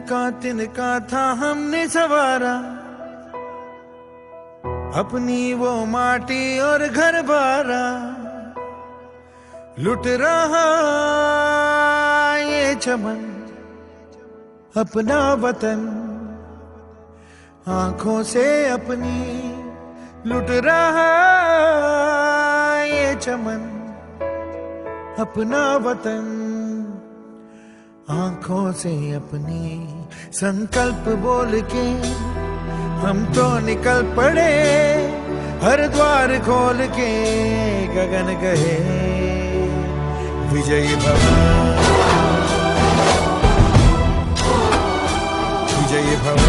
तिनका था हमने सवारा, अपनी वो माटी और घर बारा। लुट रहा ये चमन अपना वतन, आंखों से अपनी लुट रहा ये चमन अपना वतन, आंखों से अपनी। संकल्प बोल के हम तो निकल पड़े, हर द्वार खोल के गगन गए। विजयी भव विजयी भव,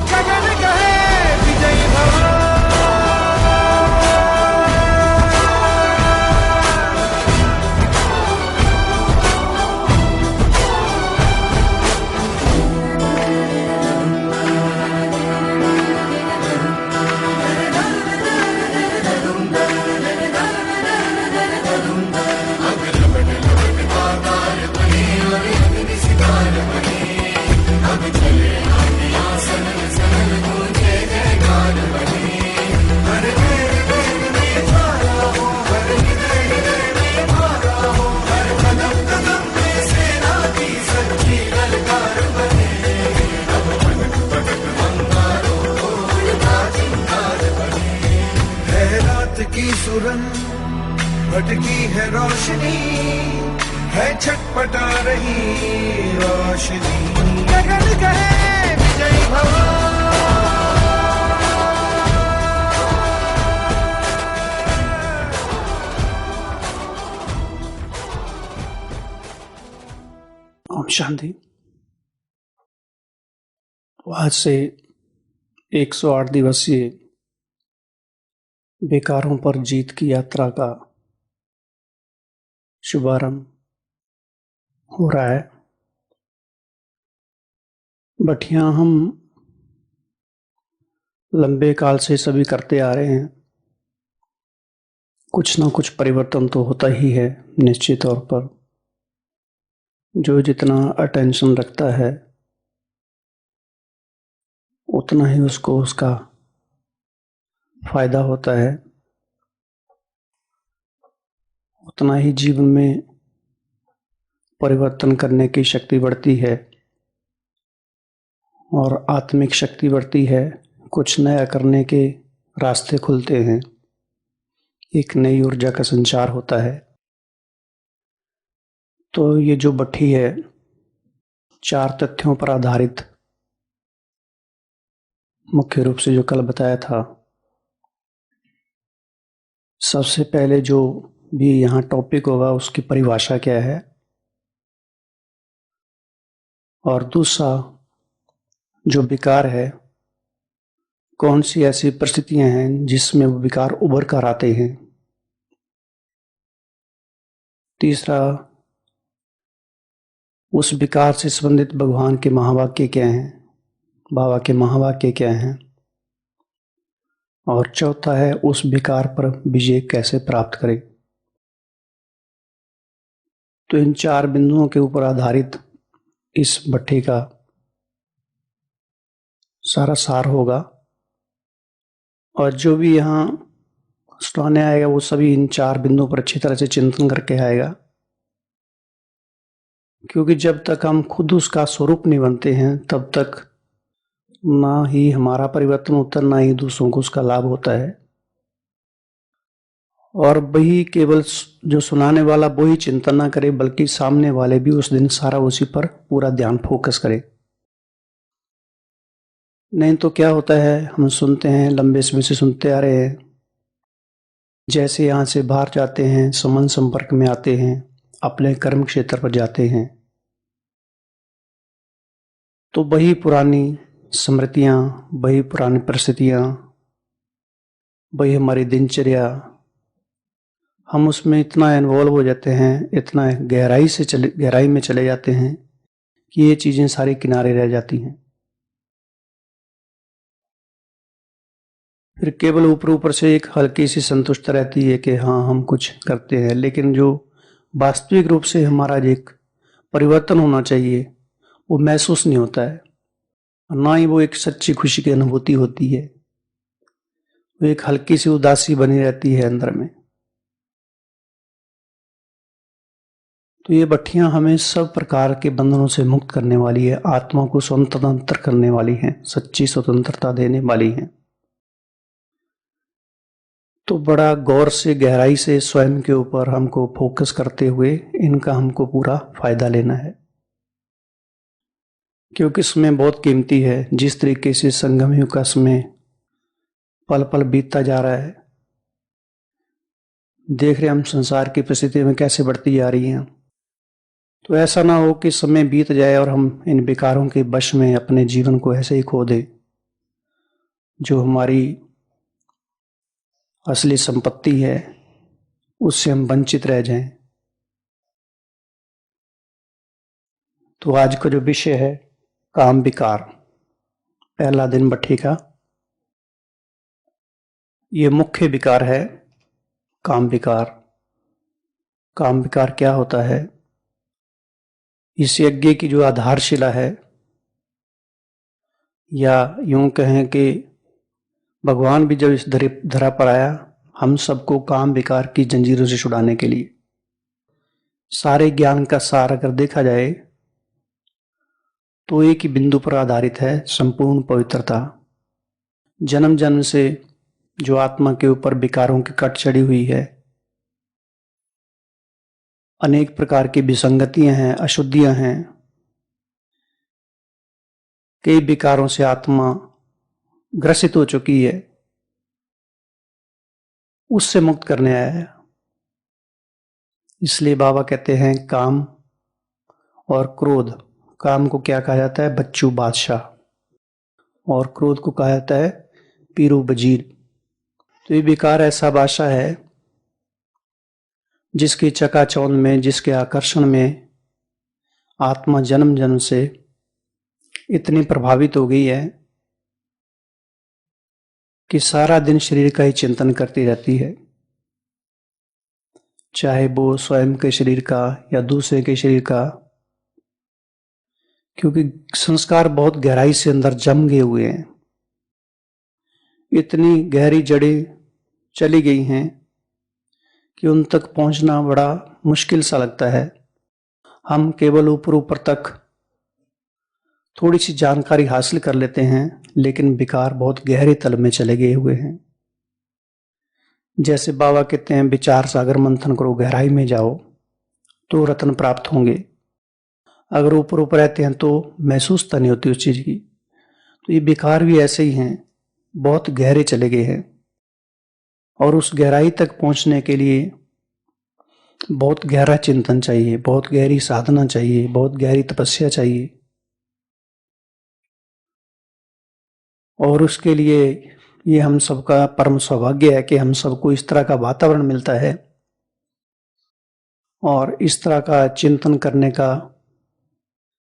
गगन गए विजयी भव। की सुरंग भटकी है रोशनी, है छटपटा रही रोशनी। गगन कहे विजयी भव। ओम शांति। आज से 108 दिवसीय बेकारों पर जीत की यात्रा का शुभारंभ हो रहा है। बट यहाँ हम लंबे काल से सभी करते आ रहे हैं, कुछ ना कुछ परिवर्तन तो होता ही है निश्चित तौर पर। जो जितना अटेंशन रखता है उतना ही उसको उसका फायदा होता है, उतना ही जीवन में परिवर्तन करने की शक्ति बढ़ती है और आत्मिक शक्ति बढ़ती है। कुछ नया करने के रास्ते खुलते हैं, एक नई ऊर्जा का संचार होता है। तो ये जो भट्ठी है 4 तथ्यों पर आधारित, मुख्य रूप से जो कल बताया था। सबसे पहले जो भी यहाँ टॉपिक होगा उसकी परिभाषा क्या है, और दूसरा जो विकार है कौन सी ऐसी परिस्थितियां हैं जिसमें वो विकार उभर कर आते हैं। तीसरा उस विकार से संबंधित भगवान के महावाक्य क्या हैं, बाबा के महावाक्य क्या हैं, और चौथा है उस विकार पर विजय कैसे प्राप्त करें। तो इन 4 बिंदुओं के ऊपर आधारित इस भट्ठी का सारा सार होगा, और जो भी यहाँ सुनाने आएगा वो सभी इन 4 बिंदुओं पर अच्छी तरह से चिंतन करके आएगा। क्योंकि जब तक हम खुद उसका स्वरूप नहीं बनते हैं तब तक ना ही हमारा परिवर्तन होता, ना ही दूसरों को उसका लाभ होता है। और वही केवल जो सुनाने वाला वो ही चिंतन ना करे, बल्कि सामने वाले भी उस दिन सारा उसी पर पूरा ध्यान फोकस करे। नहीं तो क्या होता है, हम सुनते हैं, लंबे समय से सुनते आ रहे हैं, जैसे यहाँ से बाहर जाते हैं, समन संपर्क में आते हैं, अपने कर्म क्षेत्र पर जाते हैं, तो वही पुरानी स्मृतियाँ, वही पुरानी परिस्थितियाँ, वही हमारी दिनचर्या, हम उसमें इतना इन्वॉल्व हो जाते हैं, इतना गहराई में चले जाते हैं कि ये चीज़ें सारी किनारे रह जाती हैं। फिर केवल ऊपर ऊपर से एक हल्की सी संतुष्ट रहती है कि हाँ हम कुछ करते हैं, लेकिन जो वास्तविक रूप से हमारा एक परिवर्तन होना चाहिए, वो महसूस नहीं होता है, और ना ही वो एक सच्ची खुशी की अनुभूति होती है। वो एक हल्की सी उदासी बनी रहती है अंदर में। तो ये भट्टियां हमें सब प्रकार के बंधनों से मुक्त करने वाली है, आत्मा को स्वतंत्र करने वाली हैं, सच्ची स्वतंत्रता देने वाली हैं। तो बड़ा गौर से, गहराई से स्वयं के ऊपर हमको फोकस करते हुए इनका हमको पूरा फायदा लेना है, क्योंकि समय बहुत कीमती है। जिस तरीके से संगम युग का समय पल पल बीतता जा रहा है, देख रहे हम संसार की परिस्थितियां में कैसे बढ़ती जा रही हैं। तो ऐसा ना हो कि समय बीत जाए और हम इन विकारों के वश में अपने जीवन को ऐसे ही खो दें, जो हमारी असली संपत्ति है उससे हम वंचित रह जाएं। तो आज का जो विषय है काम विकार, पहला दिन भट्टी का, ये मुख्य विकार है काम विकार। काम विकार क्या होता है? इस यज्ञ की जो आधारशिला है, या यूं कहें कि भगवान भी जब इस धरा पर आया हम सबको काम विकार की जंजीरों से छुड़ाने के लिए। सारे ज्ञान का सार अगर देखा जाए तो एक ही बिंदु पर आधारित है, संपूर्ण पवित्रता। जन्म जन्म से जो आत्मा के ऊपर विकारों की कट चढ़ी हुई है, अनेक प्रकार की विसंगतियां हैं, अशुद्धियां हैं, कई विकारों से आत्मा ग्रसित हो चुकी है, उससे मुक्त करने आया है। इसलिए बाबा कहते हैं काम और क्रोध, काम को क्या कहा जाता है? बच्चू बादशाह, और क्रोध को कहा जाता है पीरू वजीर। तो ये विकार ऐसा बादशाह है जिसकी चकाचौंध में, जिसके आकर्षण में आत्मा जन्म जन्म से इतनी प्रभावित हो गई है कि सारा दिन शरीर का ही चिंतन करती रहती है, चाहे वो स्वयं के शरीर का या दूसरे के शरीर का, क्योंकि संस्कार बहुत गहराई से अंदर जम गए हुए हैं। इतनी गहरी जड़ें चली गई हैं कि उन तक पहुंचना बड़ा मुश्किल सा लगता है। हम केवल ऊपर ऊपर तक थोड़ी सी जानकारी हासिल कर लेते हैं, लेकिन विकार बहुत गहरे तल में चले गए हुए हैं। जैसे बाबा कहते हैं विचार सागर मंथन करो, गहराई में जाओ तो रत्न प्राप्त होंगे। अगर ऊपर ऊपर रहते हैं तो महसूसता नहीं होती उस चीज की। तो ये विकार भी ऐसे ही हैं, बहुत गहरे चले गए हैं, और उस गहराई तक पहुंचने के लिए बहुत गहरा चिंतन चाहिए, बहुत गहरी साधना चाहिए, बहुत गहरी तपस्या चाहिए। और उसके लिए ये हम सबका परम सौभाग्य है कि हम सबको इस तरह का वातावरण मिलता है और इस तरह का चिंतन करने का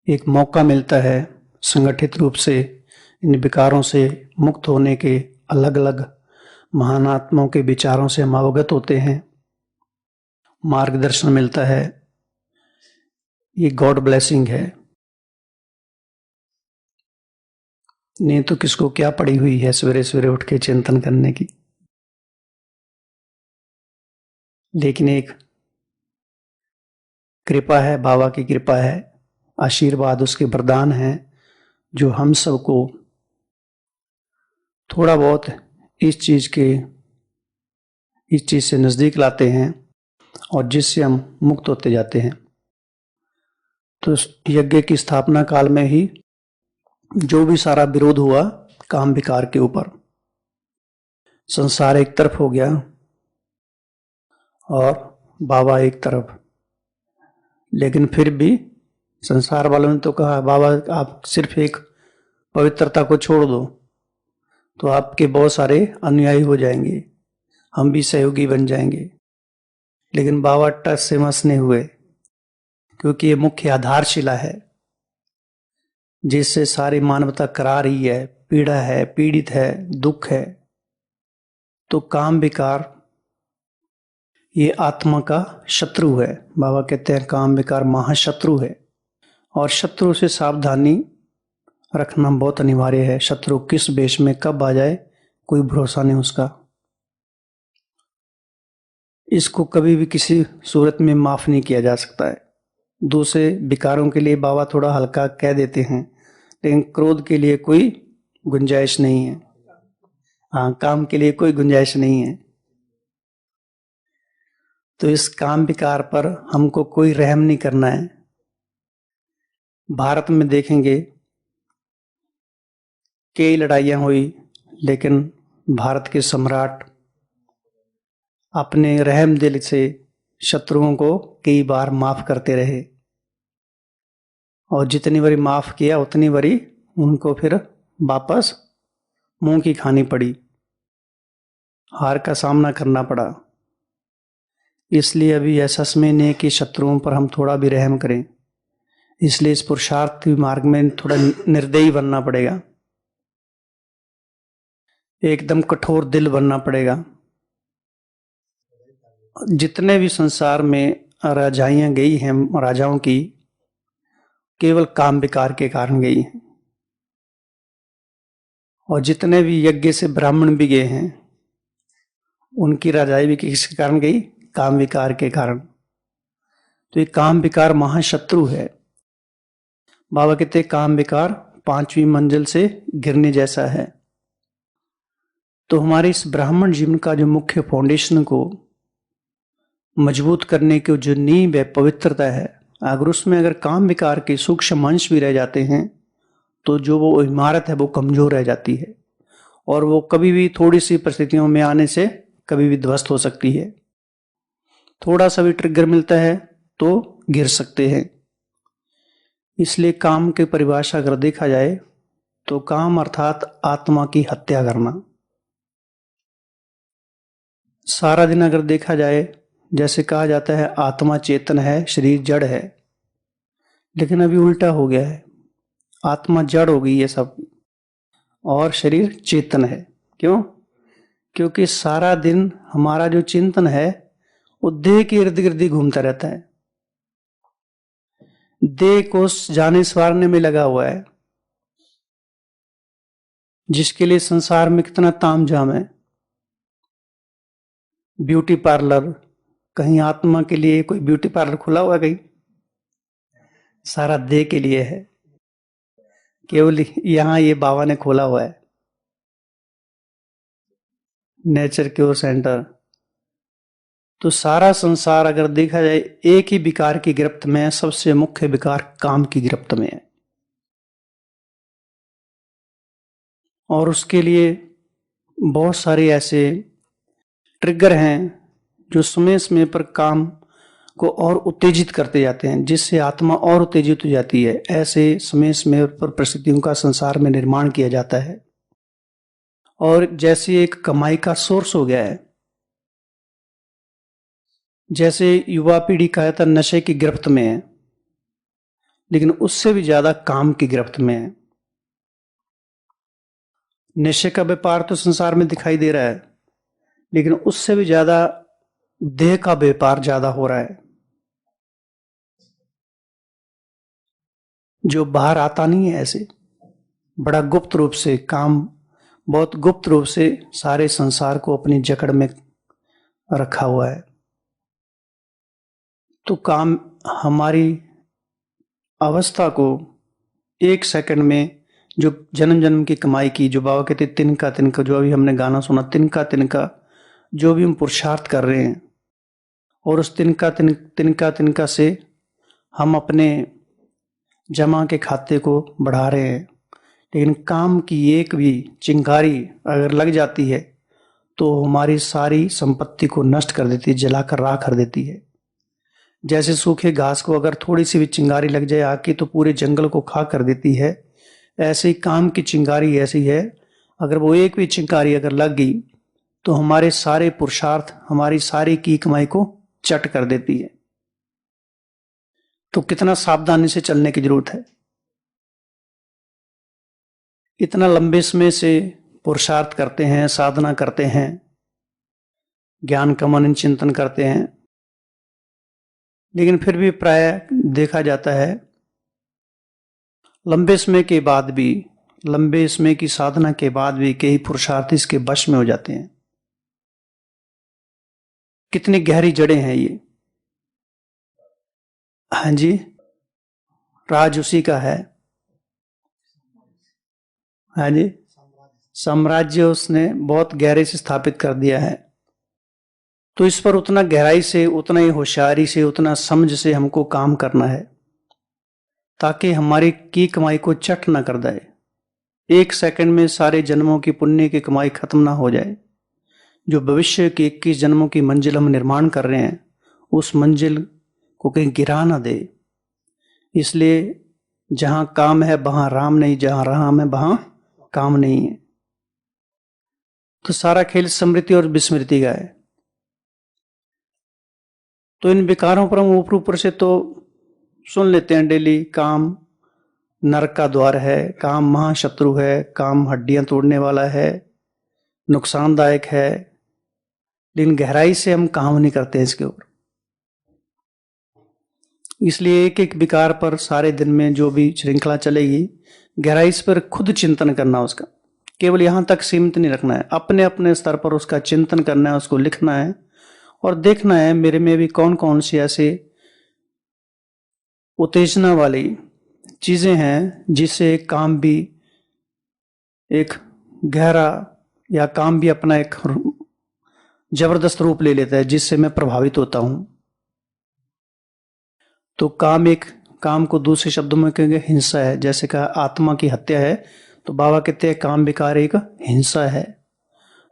एक मौका मिलता है। संगठित रूप से इन विकारों से मुक्त होने के अलग अलग महान आत्माओं के विचारों से हम अवगत होते हैं, मार्गदर्शन मिलता है। ये गॉड ब्लेसिंग है। नहीं तो किसको क्या पड़ी हुई है सवेरे सवेरे उठ के चिंतन करने की। लेकिन एक कृपा है, बाबा की कृपा है, आशीर्वाद, उसके वरदान हैं, जो हम सबको थोड़ा बहुत इस चीज से नजदीक लाते हैं और जिससे हम मुक्त होते जाते हैं। तो यज्ञ की स्थापना काल में ही जो भी सारा विरोध हुआ काम विकार के ऊपर, संसार एक तरफ हो गया और बाबा एक तरफ। लेकिन फिर भी संसार वालों ने तो कहा बाबा आप सिर्फ एक पवित्रता को छोड़ दो तो आपके बहुत सारे अनुयायी हो जाएंगे, हम भी सहयोगी बन जाएंगे। लेकिन बाबा टस से मस नहीं हुए, क्योंकि ये मुख्य आधारशिला है जिससे सारी मानवता करा रही है, पीड़ा है, पीड़ित है, दुख है। तो काम विकार ये आत्मा का शत्रु है। बाबा कहते हैं काम विकार महाशत्रु है। और शत्रु से सावधानी रखना बहुत अनिवार्य है। शत्रु किस वेश में कब आ जाए कोई भरोसा नहीं उसका। इसको कभी भी किसी सूरत में माफ नहीं किया जा सकता है। दूसरे विकारों के लिए बाबा थोड़ा हल्का कह देते हैं, लेकिन क्रोध के लिए कोई गुंजाइश नहीं है। हाँ, काम के लिए कोई गुंजाइश नहीं है। तो इस काम विकार पर हमको कोई रहम नहीं करना है। भारत में देखेंगे कई लड़ाइयां हुई, लेकिन भारत के सम्राट अपने रहम दिल से शत्रुओं को कई बार माफ करते रहे, और जितनी बारी माफ किया उतनी बारी उनको फिर वापस मुंह की खानी पड़ी, हार का सामना करना पड़ा। इसलिए अभी ऐसा समय नहीं है कि शत्रुओं पर हम थोड़ा भी रहम करें। इसलिए इस पुरुषार्थ मार्ग में थोड़ा निर्दयी बनना पड़ेगा, एकदम कठोर दिल बनना पड़ेगा। जितने भी संसार में राजाइयां गई हैं राजाओं की, केवल काम विकार के कारण गई हैं, और जितने भी यज्ञ से ब्राह्मण भी गए हैं उनकी राजाई भी किसके कारण गई? काम विकार के कारण। तो ये काम विकार महाशत्रु है। बाबा कहते काम विकार 5वीं मंजिल से गिरने जैसा है। तो हमारे इस ब्राह्मण जीवन का जो मुख्य फाउंडेशन को मजबूत करने की जो नींव है, पवित्रता है, अगर उसमें अगर काम विकार के सूक्ष्म अंश भी रह जाते हैं तो जो वो इमारत है वो कमजोर रह जाती है, और वो कभी भी थोड़ी सी परिस्थितियों में आने से कभी भी ध्वस्त हो सकती है। थोड़ा सा भी ट्रिगर मिलता है तो गिर सकते हैं। इसलिए काम की परिभाषा अगर देखा जाए तो काम अर्थात आत्मा की हत्या करना। सारा दिन अगर देखा जाए, जैसे कहा जाता है आत्मा चेतन है, शरीर जड़ है, लेकिन अभी उल्टा हो गया है। आत्मा जड़ हो गई है सब, और शरीर चेतन है। क्यों? क्योंकि सारा दिन हमारा जो चिंतन है वो देह के इर्द गिर्द घूमता रहता है, देह को जाने संवारने में लगा हुआ है, जिसके लिए संसार में कितना तामझाम है। ब्यूटी पार्लर, कहीं आत्मा के लिए कोई ब्यूटी पार्लर खुला हुआ? कहीं सारा देह के लिए है। केवल यहां ये बाबा ने खोला हुआ है, नेचर क्योर सेंटर। तो सारा संसार अगर देखा जाए एक ही विकार की गिरफ्त में है, सबसे मुख्य विकार काम की गिरफ्त में है। और उसके लिए बहुत सारे ऐसे ट्रिगर हैं जो समय समय पर काम को और उत्तेजित करते जाते हैं, जिससे आत्मा और उत्तेजित हो जाती है। ऐसे समय समय पर परिस्थितियों का संसार में निर्माण किया जाता है, और जैसे एक कमाई का सोर्स हो गया है। जैसे युवा पीढ़ी का था नशे की गिरफ्त में है, लेकिन उससे भी ज्यादा काम की गिरफ्त में है। नशे का व्यापार तो संसार में दिखाई दे रहा है, लेकिन उससे भी ज्यादा देह का व्यापार ज्यादा हो रहा है, जो बाहर आता नहीं है। ऐसे बड़ा गुप्त रूप से काम, बहुत गुप्त रूप से सारे संसार को अपनी जकड़ में रखा हुआ है। तो काम हमारी अवस्था को एक सेकंड में, जो जन्म जन्म की कमाई की, जो बाबा कहते तिनका तिनका, जो अभी हमने गाना सुना, तिनका तिनका जो भी हम पुरुषार्थ कर रहे हैं, और उस तिनका तिनका से हम अपने जमा के खाते को बढ़ा रहे हैं। लेकिन काम की एक भी चिंगारी अगर लग जाती है तो हमारी सारी संपत्ति को नष्ट कर देती है, जलाकर राख कर देती है। जैसे सूखे घास को अगर थोड़ी सी भी चिंगारी लग जाए आग की तो पूरे जंगल को खा कर देती है, ऐसे ही काम की चिंगारी ऐसी है, अगर वो एक भी चिंगारी अगर लग गई तो हमारे सारे पुरुषार्थ, हमारी सारी की कमाई को चट कर देती है। तो कितना सावधानी से चलने की जरूरत है। इतना लंबे समय से पुरुषार्थ करते हैं, साधना करते हैं, ज्ञान का मनन चिंतन करते हैं, लेकिन फिर भी प्राय देखा जाता है लंबे समय की साधना के बाद भी कई पुरुषार्थी इसके वश में हो जाते हैं। कितनी गहरी जड़ें हैं ये। हाँ जी, राज उसी का है। हाँ जी, साम्राज्य उसने बहुत गहरे से स्थापित कर दिया है। तो इस पर उतना गहराई से, उतना ही होशियारी से, उतना समझ से हमको काम करना है, ताकि हमारी की कमाई को चट ना कर दे। एक सेकंड में सारे जन्मों की पुण्य की कमाई खत्म ना हो जाए। जो भविष्य की 21 जन्मों की मंजिल हम निर्माण कर रहे हैं, उस मंजिल को कहीं गिरा ना दे। इसलिए जहां काम है वहां राम नहीं, जहां राम है वहां काम नहीं है। तो सारा खेल स्मृति और विस्मृति का है। तो इन विकारों पर हम ऊपर ऊपर से तो सुन लेते हैं डेली, काम नरक का द्वार है, काम महाशत्रु है, काम हड्डियां तोड़ने वाला है, नुकसानदायक है, लेकिन गहराई से हम काम नहीं करते हैं इसके ऊपर। इसलिए एक एक विकार पर सारे दिन में जो भी श्रृंखला चलेगी, गहराई पर खुद चिंतन करना, उसका केवल यहां तक सीमित नहीं रखना है, अपने अपने स्तर पर उसका चिंतन करना है, उसको लिखना है और देखना है मेरे में भी कौन कौन सी ऐसे उत्तेजना वाली चीजें हैं जिससे काम भी एक गहरा, या काम भी अपना एक जबरदस्त रूप ले लेता है, जिससे मैं प्रभावित होता हूं। तो काम को दूसरे शब्दों में कहेंगे हिंसा है। जैसे कहा आत्मा की हत्या है, तो बाबा कहते हैं काम विकार एक हिंसा है।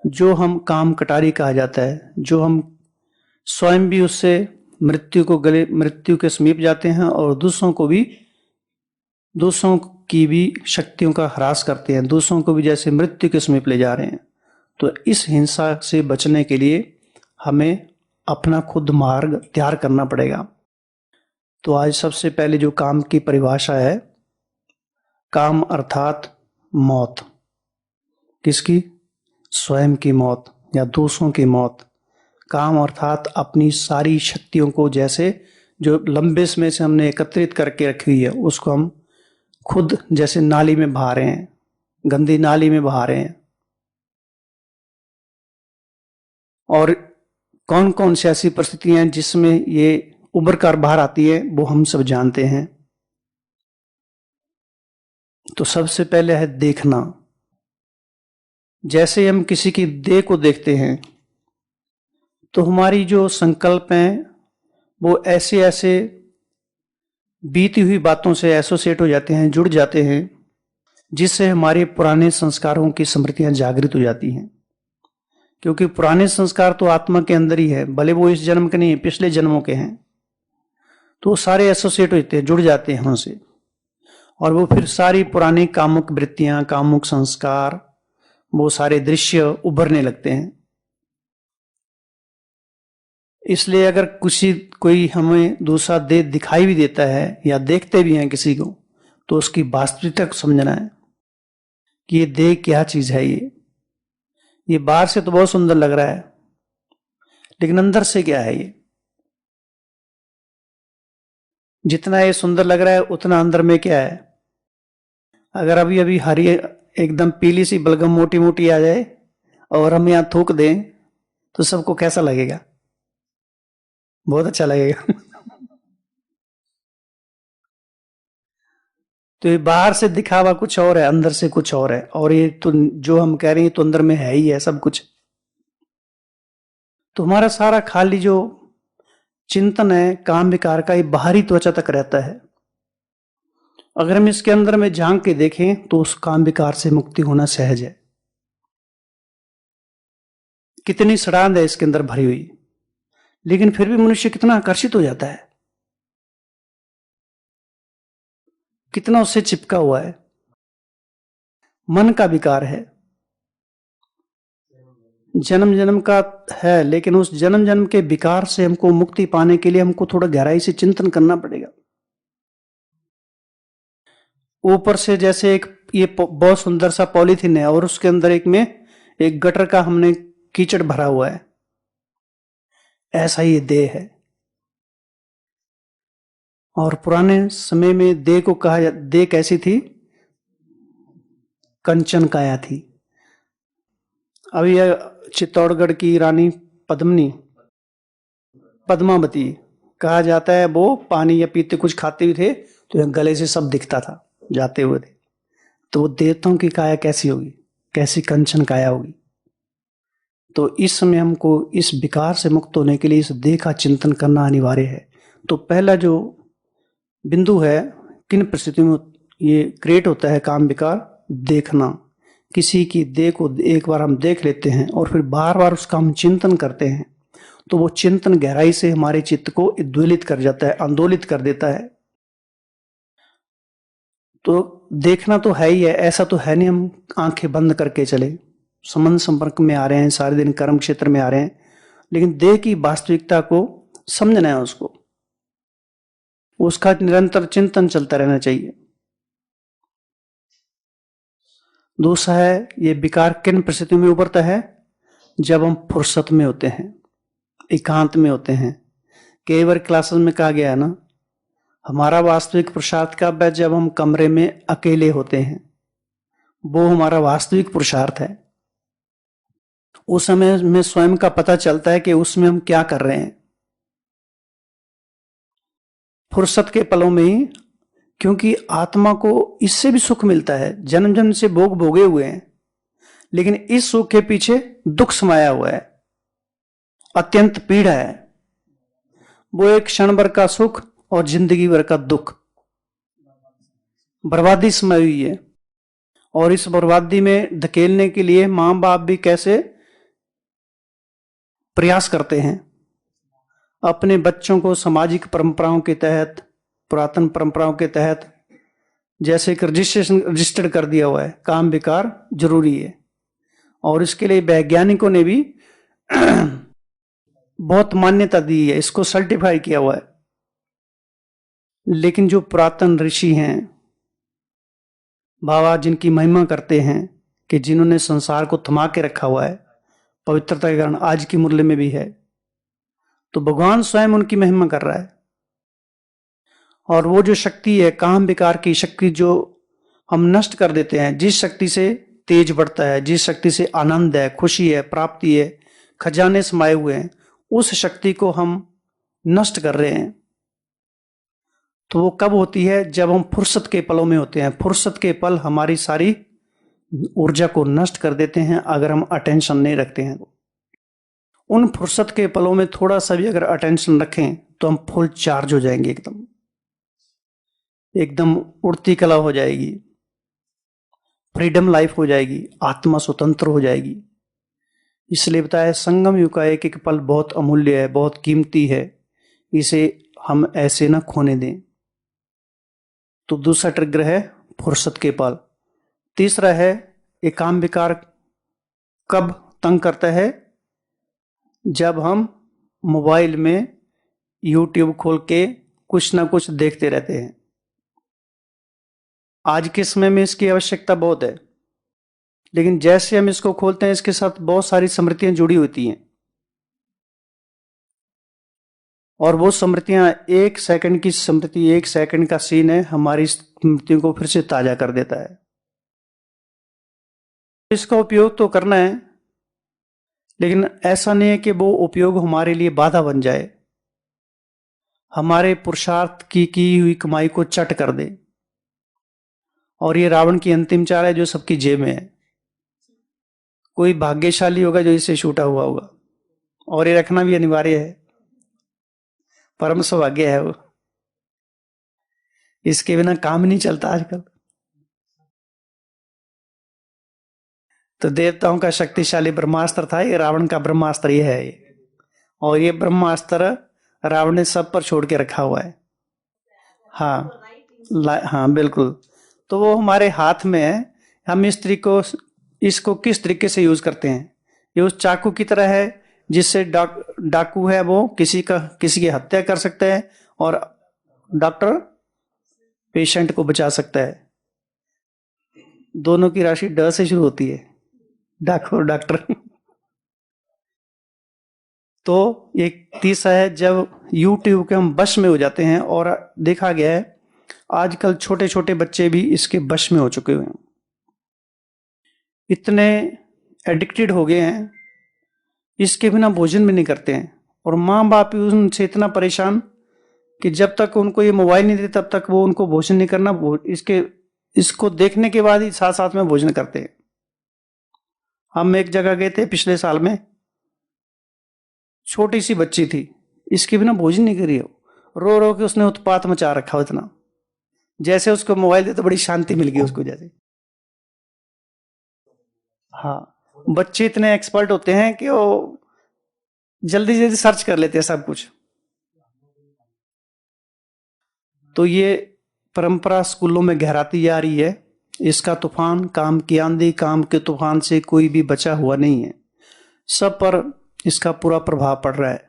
जो हम काम कटारी कहा जाता है, जो हम स्वयं भी उससे मृत्यु के समीप जाते हैं और दूसरों की भी शक्तियों का ह्रास करते हैं, दूसरों को भी जैसे मृत्यु के समीप ले जा रहे हैं। तो इस हिंसा से बचने के लिए हमें अपना खुद मार्ग तैयार करना पड़ेगा। तो आज सबसे पहले जो काम की परिभाषा है, काम अर्थात मौत। किसकी? स्वयं की मौत या दूसरों की मौत। काम अर्थात अपनी सारी शक्तियों को, जैसे जो लंबे समय से हमने एकत्रित करके रखी हुई है, उसको हम खुद जैसे नाली में बहा रहे हैं, गंदी नाली में बहा रहे हैं। और कौन कौन सी ऐसी परिस्थितियां हैं जिसमें ये उभर कर बाहर आती है, वो हम सब जानते हैं। तो सबसे पहले है देखना। जैसे हम किसी की देह को देखते हैं, तो हमारी जो संकल्प हैं वो ऐसे ऐसे बीती हुई बातों से एसोसिएट हो जाते हैं, जुड़ जाते हैं, जिससे हमारे पुराने संस्कारों की स्मृतियां जागृत हो जाती हैं। क्योंकि पुराने संस्कार तो आत्मा के अंदर ही है, भले वो इस जन्म के नहीं, पिछले जन्मों के हैं। तो सारे एसोसिएट होते हैं, जुड़ जाते हैं हमसे, और वो फिर सारी पुरानी कामुक वृत्तियां, कामुक संस्कार, वो सारे दृश्य उभरने लगते हैं। इसलिए अगर कोई हमें दूसरा देह दिखाई भी देता है या देखते भी हैं किसी को, तो उसकी वास्तविकता को समझना है कि ये देह क्या चीज है। ये बाहर से तो बहुत सुंदर लग रहा है, लेकिन अंदर से क्या है ये? जितना ये सुंदर लग रहा है, उतना अंदर में क्या है? अगर अभी अभी हरी एकदम पीली सी बलगम मोटी मोटी आ जाए और हम यहां थूक दें, तो सबको कैसा लगेगा? बहुत अच्छा लगेगा। तो ये बाहर से दिखावा कुछ और है, अंदर से कुछ और है। और ये तो जो हम कह रहे हैं तो अंदर में है ही है सब कुछ। तो हमारा सारा खाली जो चिंतन है काम विकार का, ये बाहरी त्वचा तक रहता है। अगर हम इसके अंदर में झांक के देखें तो उस काम विकार से मुक्ति होना सहज है। कितनी सड़ांध है इसके अंदर भरी हुई, लेकिन फिर भी मनुष्य कितना आकर्षित हो जाता है, कितना उससे चिपका हुआ है। मन का विकार है, जन्म जन्म का है, लेकिन उस जन्म जन्म के विकार से हमको मुक्ति पाने के लिए हमको थोड़ा गहराई से चिंतन करना पड़ेगा। ऊपर से जैसे एक ये बहुत सुंदर सा पॉलीथीन है और उसके अंदर एक गटर का हमने कीचड़ भरा हुआ है, ऐसा ही ये देह है। और पुराने समय में दे को कहा दे कैसी थी? कंचन काया थी। अभी यह चित्तौड़गढ़ की रानी पद्मावती कहा जाता है, वो पानी या पीते कुछ खाते भी थे तो गले से सब दिखता था जाते हुए थे। तो वो देवताओं की काया कैसी होगी, कैसी कंचन काया होगी। तो इस समय हमको इस विकार से मुक्त होने के लिए इस देह का चिंतन करना अनिवार्य है। तो पहला जो बिंदु है, किन परिस्थितियों में ये क्रिएट होता है काम विकार? देखना। किसी की देह को एक बार हम देख लेते हैं और फिर बार बार उसका हम चिंतन करते हैं, तो वो चिंतन गहराई से हमारे चित्त को उद्वेलित कर जाता है, आंदोलित कर देता है। तो देखना तो है ही है, ऐसा तो है नहीं हम आंखें बंद करके चले, संबंध संपर्क में आ रहे हैं, सारे दिन कर्म क्षेत्र में आ रहे हैं, लेकिन देह की वास्तविकता को समझना है, उसका निरंतर चिंतन चलता रहना चाहिए। दूसरा है, ये विकार किन परिस्थितियों में उभरता है? जब हम फुर्सत में होते हैं, एकांत में होते हैं। कई बार क्लासेस में कहा गया है ना, हमारा वास्तविक पुरुषार्थ कब है? जब हम कमरे में अकेले होते हैं, वो हमारा वास्तविक पुरुषार्थ है। उस समय में स्वयं का पता चलता है कि उसमें हम क्या कर रहे हैं। फुर्सत के पलों में ही, क्योंकि आत्मा को इससे भी सुख मिलता है, जन्म जन्म से भोग भोगे हुए हैं, लेकिन इस सुख के पीछे दुख समाया हुआ है, अत्यंत पीड़ा है। वो एक क्षण भर का सुख और जिंदगी भर का दुख, बर्बादी समाई हुई है। और इस बर्बादी में धकेलने के लिए मां बाप भी कैसे प्रयास करते हैं, अपने बच्चों को सामाजिक परंपराओं के तहत, पुरातन परंपराओं के तहत, जैसे कि रजिस्टर्ड कर दिया हुआ है काम विकार जरूरी है। और इसके लिए वैज्ञानिकों ने भी बहुत मान्यता दी है, इसको सर्टिफाई किया हुआ है। लेकिन जो पुरातन ऋषि हैं, बाबा जिनकी महिमा करते हैं, कि जिन्होंने संसार को थमा के रखा हुआ है पवित्रता के कारण, आज की मुरली में भी है, तो भगवान स्वयं उनकी महिमा कर रहा है। और वो जो शक्ति है, काम विकार की शक्ति, जो हम नष्ट कर देते हैं, जिस शक्ति से तेज बढ़ता है, जिस शक्ति से आनंद है, खुशी है, प्राप्ति है, खजाने समाये हुए हैं, उस शक्ति को हम नष्ट कर रहे हैं। तो वो कब होती है? जब हम फुर्सत के पलों में होते हैं। फुर्सत के पल हमारी सारी ऊर्जा को नष्ट कर देते हैं अगर हम अटेंशन नहीं रखते हैं। उन फुर्सत के पलों में थोड़ा सा भी अगर अटेंशन रखें तो हम फुल चार्ज हो जाएंगे, एकदम उड़ती कला हो जाएगी, फ्रीडम लाइफ हो जाएगी, आत्मा स्वतंत्र हो जाएगी। इसलिए बताया, संगम युग का एक एक पल बहुत अमूल्य है, बहुत कीमती है, इसे हम ऐसे ना खोने दें। तो दूसरा ट्रिगर है फुर्सत के पल। तीसरा है, एक काम विकार कब तंग करता है? जब हम मोबाइल में यूट्यूब खोल के कुछ ना कुछ देखते रहते हैं। आज के समय में इसकी आवश्यकता बहुत है, लेकिन जैसे हम इसको खोलते हैं, इसके साथ बहुत सारी स्मृतियां जुड़ी होती हैं, और वो स्मृतियां, एक सेकंड की स्मृति, एक सेकंड का सीन है, हमारी स्मृतियों को फिर से ताजा कर देता है। इसका उपयोग तो करना है, लेकिन ऐसा नहीं है कि वो उपयोग हमारे लिए बाधा बन जाए, हमारे पुरुषार्थ की हुई कमाई को चट कर दे। और ये रावण की अंतिम चाल है जो सबकी जेब में है। कोई भाग्यशाली होगा जो इसे छूटा हुआ होगा, और ये रखना भी अनिवार्य है, परम सौभाग्य है वो, इसके बिना काम नहीं चलता आजकल। तो देवताओं का शक्तिशाली ब्रह्मास्त्र था, ये रावण का ब्रह्मास्त्र ये है ये। और ये ब्रह्मास्त्र रावण ने सब पर छोड़ के रखा हुआ है। हाँ हाँ बिल्कुल। तो वो हमारे हाथ में है, हम इसको किस तरीके से यूज करते हैं। ये उस चाकू की तरह है जिससे डाकू है वो किसी की हत्या कर सकता है, और डॉक्टर पेशेंट को बचा सकता है। दोनों की राशि ड से शुरू होती है, डाकू और डॉक्टर। तो एक तीसरा है जब यूट्यूब के हम वश में हो जाते हैं, और देखा गया है आजकल छोटे छोटे बच्चे भी इसके वश में हो चुके हुए हैं, इतने एडिक्टेड हो गए हैं, इसके बिना भोजन भी नहीं करते हैं। और माँ बाप भी उनसे इतना परेशान कि जब तक उनको ये मोबाइल नहीं देते तब तक वो उनको भोजन नहीं करना, इसको देखने के बाद ही साथ साथ में भोजन करते हैं। हम एक जगह गए थे पिछले साल में, छोटी सी बच्ची थी, इसके बिना भोजन नहीं करी, रो रो के उसने उत्पात मचा रखा इतना, जैसे उसको मोबाइल दे तो बड़ी शांति मिल गई उसको जैसे। हाँ, बच्चे इतने एक्सपर्ट होते हैं कि वो जल्दी जल्दी सर्च कर लेते हैं सब कुछ। तो ये परंपरा स्कूलों में गहराती जा रही है। इसका तूफान, काम की आंधी, काम के तूफान से कोई भी बचा हुआ नहीं है, सब पर इसका पूरा प्रभाव पड़ रहा है।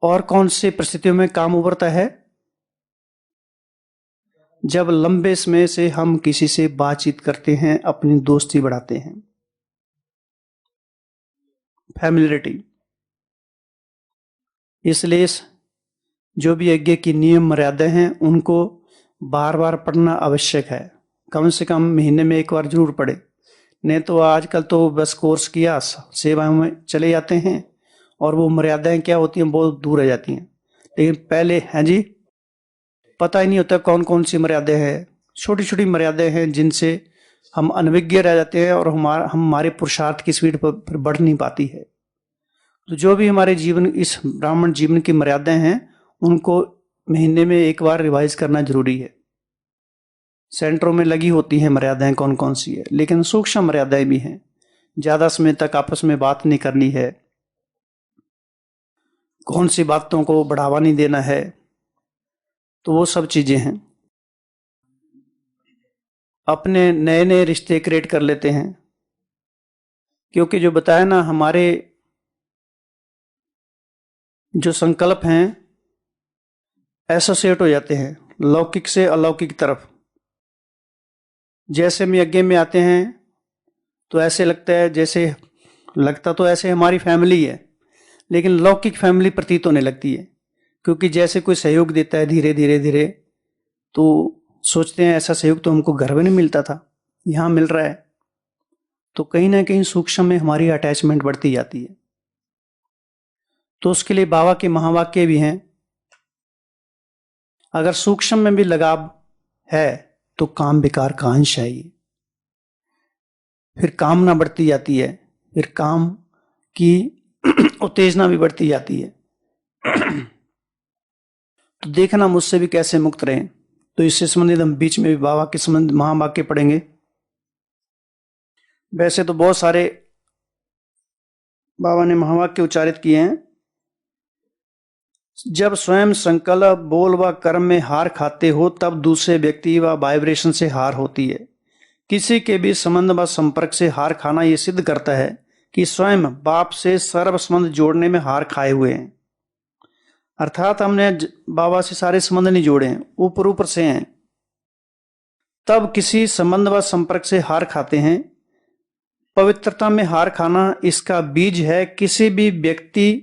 और कौन सी परिस्थितियों में काम उभरता है? जब लंबे समय से हम किसी से बातचीत करते हैं, अपनी दोस्ती बढ़ाते हैं, फैमिलियरिटी। इसलिए जो भी यज्ञ की नियम मर्यादा हैं उनको बार बार पढ़ना आवश्यक है, कम से कम महीने में एक बार जरूर पढ़े। नहीं तो आजकल तो बस कोर्स किया, सेवा में चले जाते हैं और वो मर्यादाएं क्या होती हैं बहुत दूर रह जाती हैं। लेकिन पहले हैं जी, पता ही नहीं होता कौन कौन सी मर्यादाएं हैं, छोटी छोटी मर्यादाएं हैं जिनसे हम अनभिज्ञ रह जाते हैं और हमारे पुरुषार्थ की स्पीड पर बढ़ नहीं पाती है। तो जो भी हमारे जीवन, इस ब्राह्मण जीवन की मर्यादाएं हैं, उनको महीने में एक बार रिवाइज करना जरूरी है। सेंटरों में लगी होती हैं मर्यादाएं कौन कौन सी है, लेकिन सूक्ष्म मर्यादाएं भी हैं। ज्यादा समय तक आपस में बात नहीं करनी है, कौन सी बातों को बढ़ावा नहीं देना है, तो वो सब चीजें हैं। अपने नए नए रिश्ते क्रिएट कर लेते हैं, क्योंकि जो बताया ना, हमारे जो संकल्प हैं एसोसिएट हो जाते हैं लौकिक से अलौकिक तरफ। जैसे हम यज्ञ में आते हैं तो ऐसे लगता तो ऐसे हमारी फैमिली है, लेकिन लौकिक फैमिली प्रतीत होने लगती है, क्योंकि जैसे कोई सहयोग देता है धीरे धीरे धीरे, तो सोचते हैं ऐसा सहयोग तो हमको घर में नहीं मिलता था, यहाँ मिल रहा है। तो कहीं ना कहीं सूक्ष्म में हमारी अटैचमेंट बढ़ती जाती है। तो उसके लिए बाबा के महावाक्य भी हैं, अगर सूक्ष्म में भी लगाव है तो काम विकार का अंश है ये। फिर कामना बढ़ती जाती है, फिर काम की उत्तेजना भी बढ़ती जाती है। तो देखना मुझसे भी कैसे मुक्त रहें। तो इससे संबंधित हम बीच में भी बाबा के संबंध महावाक्य पढ़ेंगे। वैसे तो बहुत सारे बाबा ने महावाक्य उच्चारित किए हैं। जब स्वयं संकल्प, बोल व कर्म में हार खाते हो, तब दूसरे व्यक्ति व वाइब्रेशन से हार होती है। किसी के भी संबंध व संपर्क से हार खाना यह सिद्ध करता है कि स्वयं बाप से सर्व संबंध जोड़ने में हार खाए हुए हैं। अर्थात हमने बाबा से सारे संबंध नहीं जोड़े हैं, ऊपर ऊपर से हैं, तब किसी संबंध व संपर्क से हार खाते हैं। पवित्रता में हार खाना इसका बीज है किसी भी व्यक्ति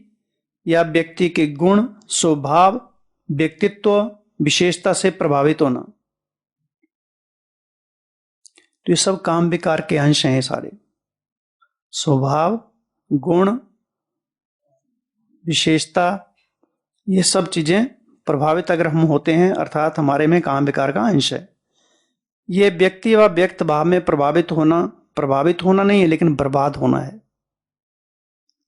या व्यक्ति के गुण, स्वभाव, व्यक्तित्व, विशेषता से प्रभावित होना। तो ये सब काम विकार के अंश हैं सारे। स्वभाव, गुण, विशेषता, ये सब चीजें प्रभावित अगर हम होते हैं, अर्थात हमारे में काम विकार का अंश है। ये व्यक्ति व व्यक्त भाव में प्रभावित होना नहीं है, लेकिन बर्बाद होना है।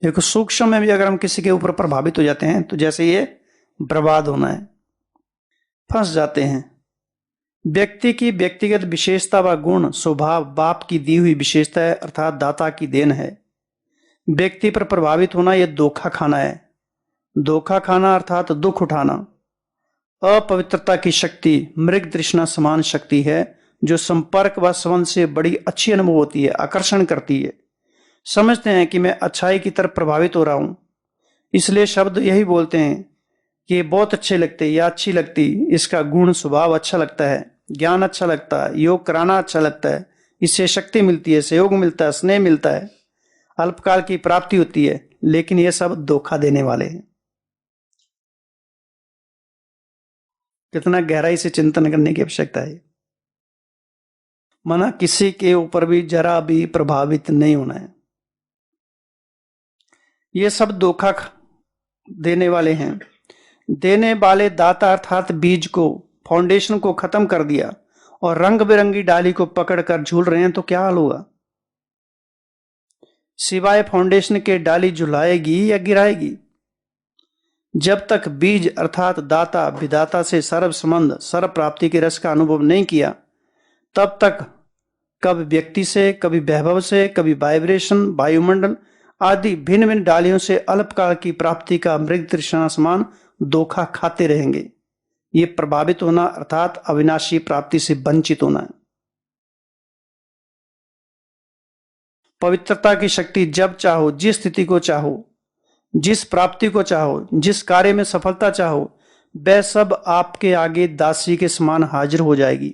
देखो सूक्ष्म में भी अगर हम किसी के ऊपर प्रभावित हो जाते हैं तो जैसे ये बर्बाद होना है, फंस जाते हैं। व्यक्ति की व्यक्तिगत विशेषता व गुण, स्वभाव बाप की दी हुई विशेषता है, अर्थात दाता की देन है। व्यक्ति पर प्रभावित होना यह धोखा खाना है। धोखा खाना अर्थात दुख उठाना। अपवित्रता की शक्ति मृग तृष्णा समान शक्ति है, जो संपर्क व संबंध से बड़ी अच्छी अनुभव होती है, आकर्षण करती है। समझते हैं कि मैं अच्छाई की तरफ प्रभावित हो रहा हूं, इसलिए शब्द यही बोलते हैं कि ये बहुत अच्छे लगते या अच्छी लगती, इसका गुण स्वभाव अच्छा लगता है, ज्ञान अच्छा लगता है, योग कराना अच्छा लगता है, इससे शक्ति मिलती है, सहयोग मिलता है, स्नेह मिलता है, अल्पकाल की प्राप्ति होती है। लेकिन ये सब धोखा देने वाले हैं। कितना गहराई से चिंतन करने की आवश्यकता है। माना किसी के ऊपर भी जरा भी प्रभावित नहीं होना है। ये सब धोखा देने वाले हैं। देने वाले दाता अर्थात बीज को, फाउंडेशन को खत्म कर दिया और रंग बिरंगी डाली को पकड़कर झूल रहे हैं तो क्या हाल होगा? सिवाय फाउंडेशन के डाली झुलाएगी या गिराएगी? जब तक बीज अर्थात दाता विदाता से सर्व संबंध, सर्व प्राप्ति के रस का अनुभव नहीं किया, तब तक कभी व्यक्ति से, कभी वैभव से, कभी वाइब्रेशन, वायुमंडल आदि भिन्न भिन्न डालियों से अल्पकाल की प्राप्ति का मृग तृष्णा समान धोखा खाते रहेंगे। ये प्रभावित होना अर्थात अविनाशी प्राप्ति से वंचित होना है। पवित्रता की शक्ति जब चाहो, जिस स्थिति को चाहो, जिस प्राप्ति को चाहो, जिस कार्य में सफलता चाहो, वह सब आपके आगे दासी के समान हाजिर हो जाएगी।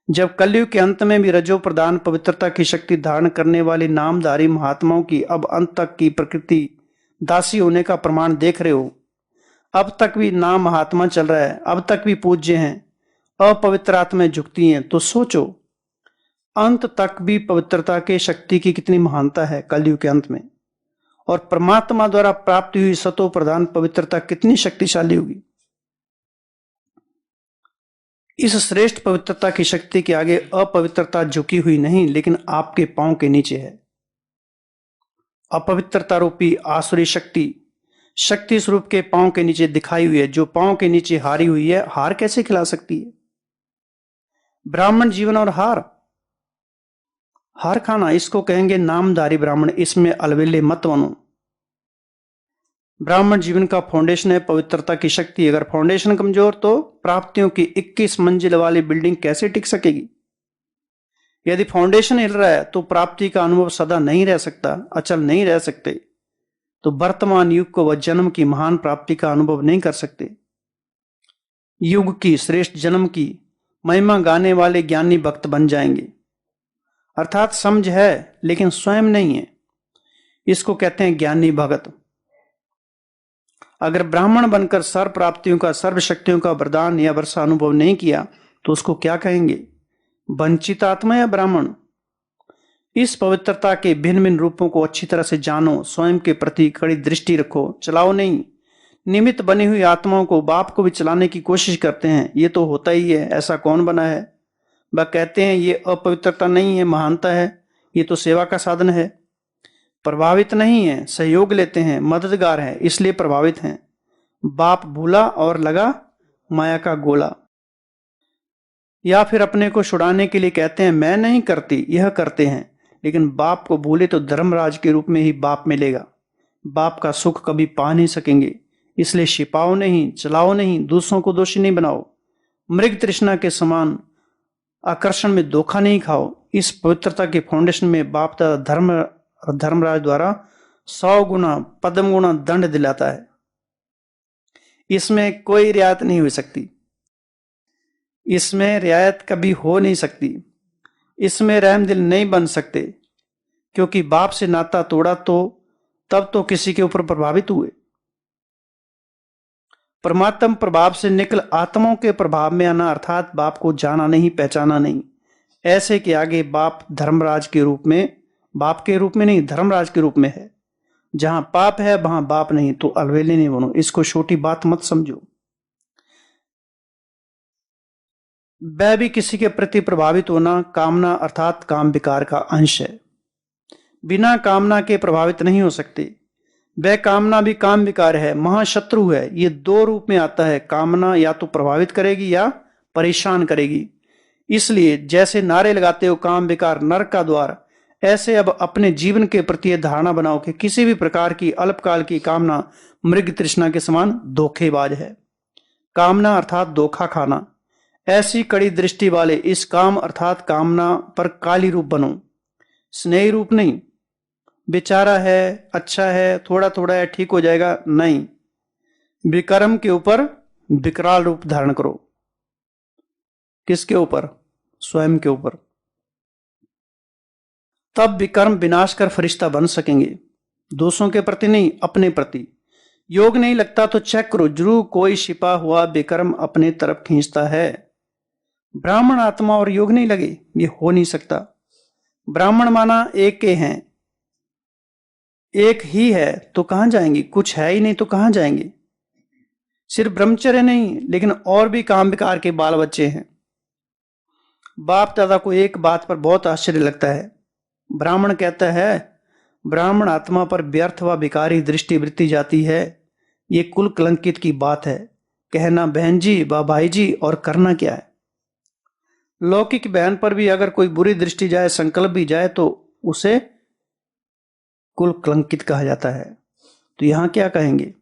जब कलयुग के अंत में भी रजो प्रदान पवित्रता की शक्ति धारण करने वाले नामधारी महात्माओं की अब अंत तक की प्रकृति दासी होने का प्रमाण देख रहे हो, अब तक भी नाम महात्मा चल रहा है, अब तक भी पूज्य हैं, अपवित्र आत्माएं झुकती हैं, तो सोचो अंत तक भी पवित्रता के शक्ति की कितनी महानता है कलयुग के अंत में, और परमात्मा द्वारा प्राप्त हुई सतो प्रधान पवित्रता कितनी शक्तिशाली होगी। इस श्रेष्ठ पवित्रता की शक्ति के आगे अपवित्रता झुकी हुई नहीं, लेकिन आपके पांव के नीचे है। अपवित्रता रूपी आसुरी शक्ति शक्ति स्वरूप के पांव के नीचे दिखाई हुई है। जो पांव के नीचे हारी हुई है, हार कैसे खिला सकती है? ब्राह्मण जीवन और हार खाना, इसको कहेंगे नामधारी ब्राह्मण। इसमें अलबेले मत बनो। ब्राह्मण जीवन का फाउंडेशन है पवित्रता की शक्ति। अगर फाउंडेशन कमजोर तो प्राप्तियों की 21 मंजिल वाली बिल्डिंग कैसे टिक सकेगी? यदि फाउंडेशन हिल रहा है तो प्राप्ति का अनुभव सदा नहीं रह सकता, अचल नहीं रह सकते। तो वर्तमान युग को वह जन्म की महान प्राप्ति का अनुभव नहीं कर सकते। युग की श्रेष्ठ जन्म की महिमा गाने वाले ज्ञानी भक्त बन जाएंगे। अर्थात समझ है लेकिन स्वयं नहीं है, इसको कहते हैं ज्ञानी भगत। अगर ब्राह्मण बनकर सर्व प्राप्तियों का, सर्व शक्तियों का वरदान या वर्षा अनुभव नहीं किया तो उसको क्या कहेंगे? वंचित आत्मा या ब्राह्मण? इस पवित्रता के भिन्न भिन्न रूपों को अच्छी तरह से जानो, स्वयं के प्रति कड़ी दृष्टि रखो, चलाओ नहीं। निमित्त बनी हुई आत्माओं को, बाप को भी चलाने की कोशिश करते हैं। ये तो होता ही है, ऐसा कौन बना है? वह कहते हैं ये अपवित्रता नहीं है, महानता है, ये तो सेवा का साधन है। प्रभावित नहीं है, सहयोग लेते हैं, मददगार है, इसलिए प्रभावित हैं। बाप भूला और लगा माया का गोला। या फिर अपने को छुड़ाने के लिए कहते हैं मैं नहीं करती, यह करते हैं। लेकिन बाप को भूले तो धर्मराज के रूप में ही बाप मिलेगा। बाप का सुख कभी पा नहीं सकेंगे। इसलिए छिपाओ नहीं, चलाओ नहीं, दूसरों को दोषी नहीं बनाओ। मृग तृष्णा के समान आकर्षण में धोखा नहीं खाओ। इस पवित्रता के फाउंडेशन में बाप धर्मराज द्वारा 100 गुना पद्म गुना दंड दिलाता है। इसमें कोई रियायत नहीं हो सकती, इसमें रियायत कभी हो नहीं सकती, इसमें रहम दिल नहीं बन सकते, क्योंकि बाप से नाता तोड़ा तो तब तो किसी के ऊपर प्रभावित हुए। परमात्म प्रभाव से निकल आत्माओं के प्रभाव में आना, अर्थात बाप को जाना नहीं, पहचाना नहीं। ऐसे के आगे बाप धर्मराज के रूप में, बाप के रूप में नहीं, धर्मराज के रूप में है। जहां पाप है वहां बाप नहीं, तो अलवेले नहीं बनो। इसको छोटी बात मत समझो। वह भी किसी के प्रति प्रभावित होना कामना अर्थात काम विकार का अंश है। बिना कामना के प्रभावित नहीं हो सकते। वह कामना भी काम विकार है, महाशत्रु है। ये 2 रूप में आता है। कामना या तो प्रभावित करेगी या परेशान करेगी। इसलिए जैसे नारे लगाते हो काम विकार नरक का द्वार, ऐसे अब अपने जीवन के प्रति धारणा बनाओ कि किसी भी प्रकार की अल्पकाल की कामना मृग तृष्णा के समान धोखेबाज है। कामना अर्थात धोखा खाना। ऐसी कड़ी दृष्टि वाले इस काम अर्थात कामना पर काली रूप बनो, स्नेही रूप नहीं। बेचारा है, अच्छा है, थोड़ा थोड़ा है, ठीक हो जाएगा, नहीं। विक्रम के ऊपर विकराल रूप धारण करो। किसके ऊपर? स्वयं के ऊपर। तब विक्रम विनाश कर फरिश्ता बन सकेंगे। दोषों के प्रति नहीं, अपने प्रति। योग नहीं लगता तो चेक करो, जरूर कोई छिपा हुआ विकर्म अपने तरफ खींचता है। ब्राह्मण आत्मा और योग नहीं लगे, ये हो नहीं सकता। ब्राह्मण माना एक के हैं, एक ही है तो कहां जाएंगे, कुछ है ही नहीं तो कहां जाएंगे। सिर्फ ब्रह्मचर्य नहीं, लेकिन और भी काम विकार के बाल बच्चे हैं। बाप दादा को एक बात पर बहुत आश्चर्य लगता है। ब्राह्मण कहता है, ब्राह्मण आत्मा पर व्यर्थ व विकारी दृष्टि वृत्ति जाती है, ये कुल कलंकित की बात है। कहना बहन जी व भाई जी और करना क्या है। लौकिक बहन पर भी अगर कोई बुरी दृष्टि जाए, संकल्प भी जाए, तो उसे कुल कलंकित कहा जाता है। तो यहां क्या कहेंगे,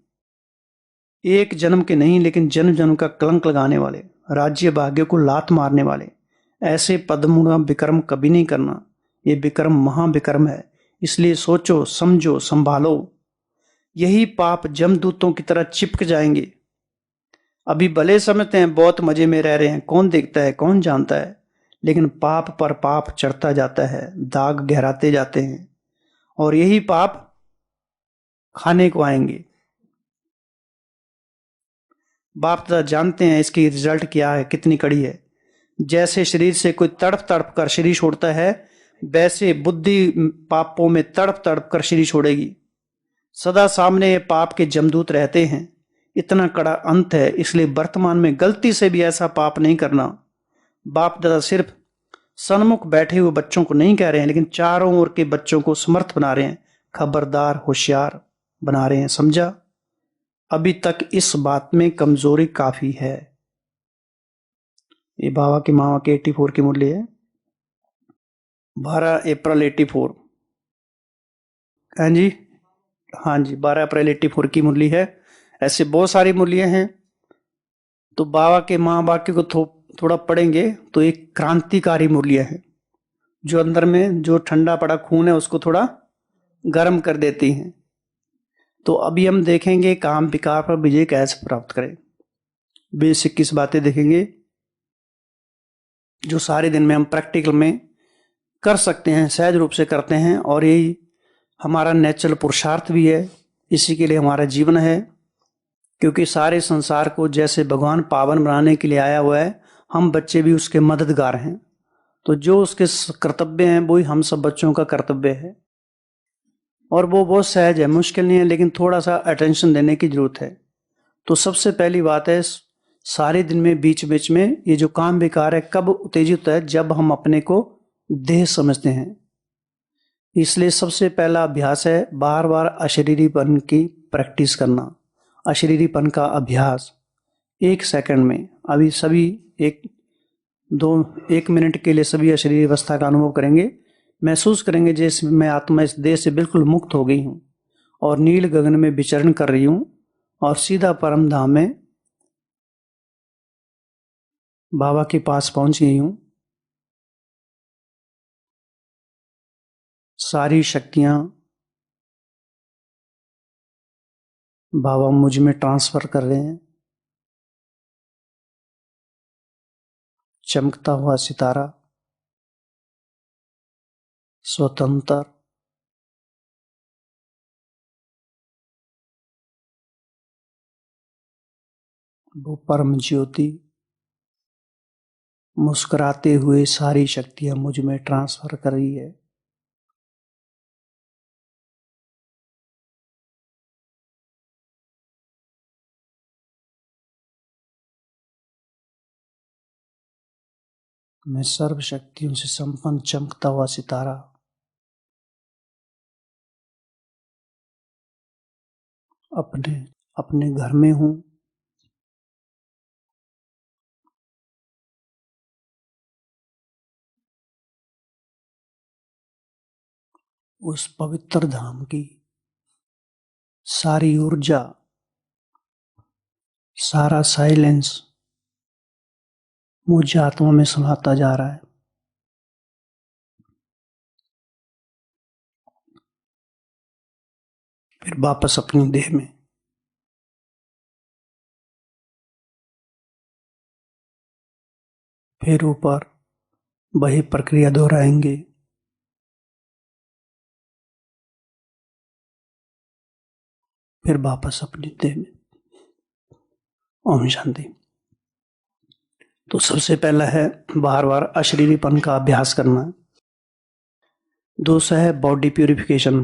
एक जन्म के नहीं लेकिन जन्म जन्म का कलंक लगाने वाले, राज्य भाग्य को लात मारने वाले, ऐसे पदमुड़ा विक्रम कभी नहीं करना। ये विक्रम महाविक्रम है, इसलिए सोचो समझो संभालो। यही पाप जमदूतों की तरह चिपक जाएंगे। अभी भले समझते हैं बहुत मजे में रह रहे हैं, कौन देखता है कौन जानता है, लेकिन पाप पर पाप चढ़ता जाता है, दाग गहराते जाते हैं, और यही पाप खाने को आएंगे। बाप दादा जानते हैं इसकी रिजल्ट क्या है, कितनी कड़ी है। जैसे शरीर से कोई तड़प तड़प कर शरीर छोड़ता है, वैसे बुद्धि पापों में तड़प तड़प कर शरीर छोड़ेगी। सदा सामने पाप के जमदूत रहते हैं। इतना कड़ा अंत है, इसलिए वर्तमान में गलती से भी ऐसा पाप नहीं करना। बाप दादा सिर्फ सन्मुख बैठे हुए बच्चों को नहीं कह रहे हैं, लेकिन चारों ओर के बच्चों को समर्थ बना रहे हैं, खबरदार होशियार बना रहे हैं। समझा? अभी तक इस बात में कमजोरी काफी है। ये बाबा के मामा के 84 की मुरली है, 12 अप्रैल 84। हाँ जी, हाँ जी, 12 अप्रैल 84 की मुरली है। ऐसे बहुत सारी मुरलियां हैं। तो बाबा के माँ वाक्य को थोड़ा पढ़ेंगे तो एक क्रांतिकारी मुरलियां हैं, जो अंदर में जो ठंडा पड़ा खून है उसको थोड़ा गर्म कर देती हैं। तो अभी हम देखेंगे काम विकार पर विजय कैसे प्राप्त करें। बेसिक किस बातें देखेंगे जो सारे दिन में हम प्रैक्टिकल में कर सकते हैं, सहज रूप से करते हैं, और यही हमारा नेचुरल पुरुषार्थ भी है, इसी के लिए हमारा जीवन है। क्योंकि सारे संसार को जैसे भगवान पावन बनाने के लिए आया हुआ है, हम बच्चे भी उसके मददगार हैं। तो जो उसके कर्तव्य हैं वही हम सब बच्चों का कर्तव्य है, और वो बहुत सहज है, मुश्किल नहीं है, लेकिन थोड़ा सा अटेंशन देने की जरूरत है। तो सबसे पहली बात है, सारे दिन में बीच बीच में ये जो काम विकार है कब उत्तेजित है, जब हम अपने को देह समझते हैं। इसलिए सबसे पहला अभ्यास है बार बार अशरीरीपन की प्रैक्टिस करना। अशरीरीपन का अभ्यास 1 सेकंड में, अभी सभी 1 मिनट के लिए सभी अशरीरी अवस्था का अनुभव करेंगे। महसूस करेंगे जैसे मैं आत्मा इस देह से बिल्कुल मुक्त हो गई हूँ और नील गगन में विचरण कर रही हूँ और सीधा परम धाम में बाबा के पास पहुंच गई हूँ। सारी शक्तियां बाबा मुझ में ट्रांसफर कर रहे हैं। चमकता हुआ सितारा, स्वतंत्र, वो परम ज्योति, मुस्कुराते हुए सारी शक्तियां मुझ में ट्रांसफर कर रही है। मैं सर्व शक्तियों से संपन्न चमकता हुआ सितारा अपने अपने घर में हूं। उस पवित्र धाम की सारी ऊर्जा, सारा साइलेंस मुझ आत्मा में समाता जा रहा है। फिर वापस अपनी देह में। फिर ऊपर वही प्रक्रिया दोहराएंगे। फिर वापस अपनी देह में। ओम शांति। तो सबसे पहला है बार बार अशरीरीपन का अभ्यास करना। दूसरा है बॉडी प्यूरिफिकेशन,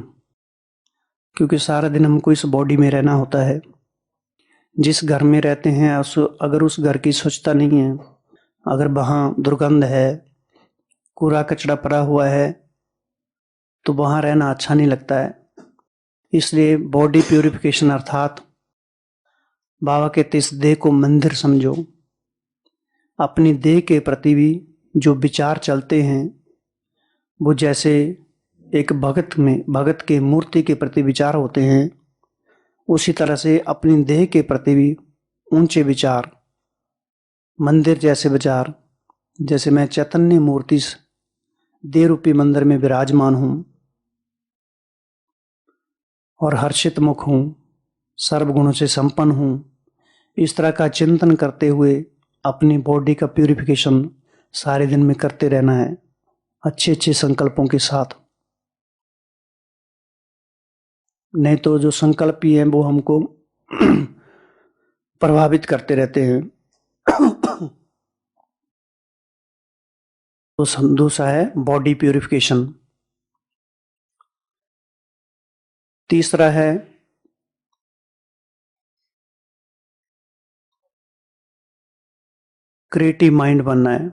क्योंकि सारा दिन हमको इस बॉडी में रहना होता है। जिस घर में रहते हैं अगर उस घर की स्वच्छता नहीं है, अगर वहाँ दुर्गंध है, कूड़ा कचरा पड़ा हुआ है, तो वहाँ रहना अच्छा नहीं लगता है। इसलिए बॉडी प्यूरिफिकेशन अर्थात बाबा कहते इस देह को मंदिर समझो। अपनी देह के प्रति भी जो विचार चलते हैं वो जैसे एक भगत के मूर्ति के प्रति विचार होते हैं, उसी तरह से अपनी देह के प्रति भी ऊंचे विचार, मंदिर जैसे विचार। जैसे मैं चैतन्य मूर्ति देह रूपी मंदिर में विराजमान हूं और हर्षित मुख हूं, सर्वगुणों से संपन्न हूं, इस तरह का चिंतन करते हुए अपनी बॉडी का प्यूरिफिकेशन सारे दिन में करते रहना है, अच्छे अच्छे संकल्पों के साथ। नहीं तो जो संकल्प ही हैं वो हमको प्रभावित करते रहते हैं। तो दूसरा है बॉडी प्यूरिफिकेशन। तीसरा है क्रिएटिव माइंड बनना है,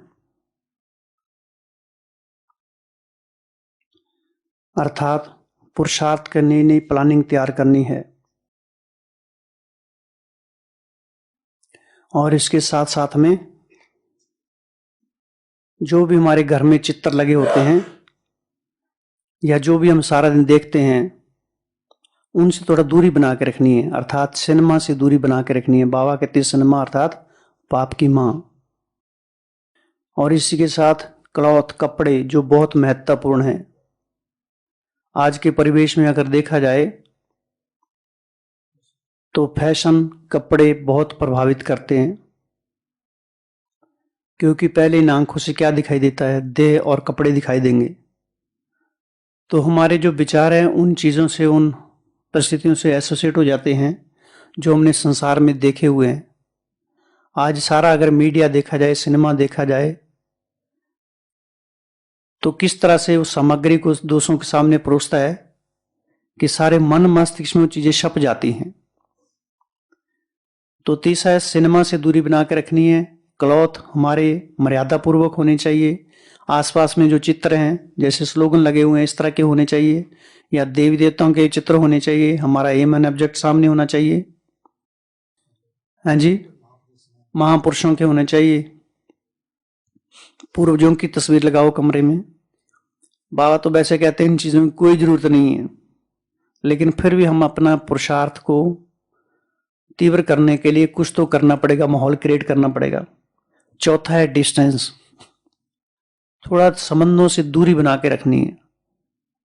अर्थात पुरुषार्थ की नई नई प्लानिंग तैयार करनी है। और इसके साथ साथ में जो भी हमारे घर में चित्र लगे होते हैं या जो भी हम सारा दिन देखते हैं उनसे थोड़ा दूरी बना के रखनी है, अर्थात सिनेमा से दूरी बना के रखनी है। बाबा कहते हैं सिनेमा अर्थात पाप की मां। और इसी के साथ क्लॉथ, कपड़े जो बहुत महत्वपूर्ण है। आज के परिवेश में अगर देखा जाए तो फैशन कपड़े बहुत प्रभावित करते हैं, क्योंकि पहले इन आंखों से क्या दिखाई देता है, देह और कपड़े दिखाई देंगे। तो हमारे जो विचार हैं उन चीज़ों से, उन परिस्थितियों से एसोसिएट हो जाते हैं जो हमने संसार में देखे हुए हैं। आज सारा अगर मीडिया देखा जाए, सिनेमा देखा जाए, तो किस तरह से उस सामग्री को दूसरों के सामने परोसता है कि सारे मन मस्तिष्क में वो चीजें छप जाती हैं। तो तीसरा है सिनेमा से दूरी बना के रखनी है। क्लॉथ हमारे मर्यादा पूर्वक होने चाहिए। आसपास में जो चित्र हैं, जैसे स्लोगन लगे हुए हैं, इस तरह के होने चाहिए, या देवी देवताओं के चित्र होने चाहिए। हमारा एम एंड ऑब्जेक्ट सामने होना चाहिए। हाँ जी, महापुरुषों के होने चाहिए। पूर्वजों की तस्वीर लगाओ कमरे में। बाबा तो वैसे कहते हैं इन चीजों की कोई जरूरत नहीं है, लेकिन फिर भी हम अपना पुरुषार्थ को तीव्र करने के लिए कुछ तो करना पड़ेगा, माहौल क्रिएट करना पड़ेगा। चौथा है डिस्टेंस, थोड़ा संबंधों से दूरी बना के रखनी है,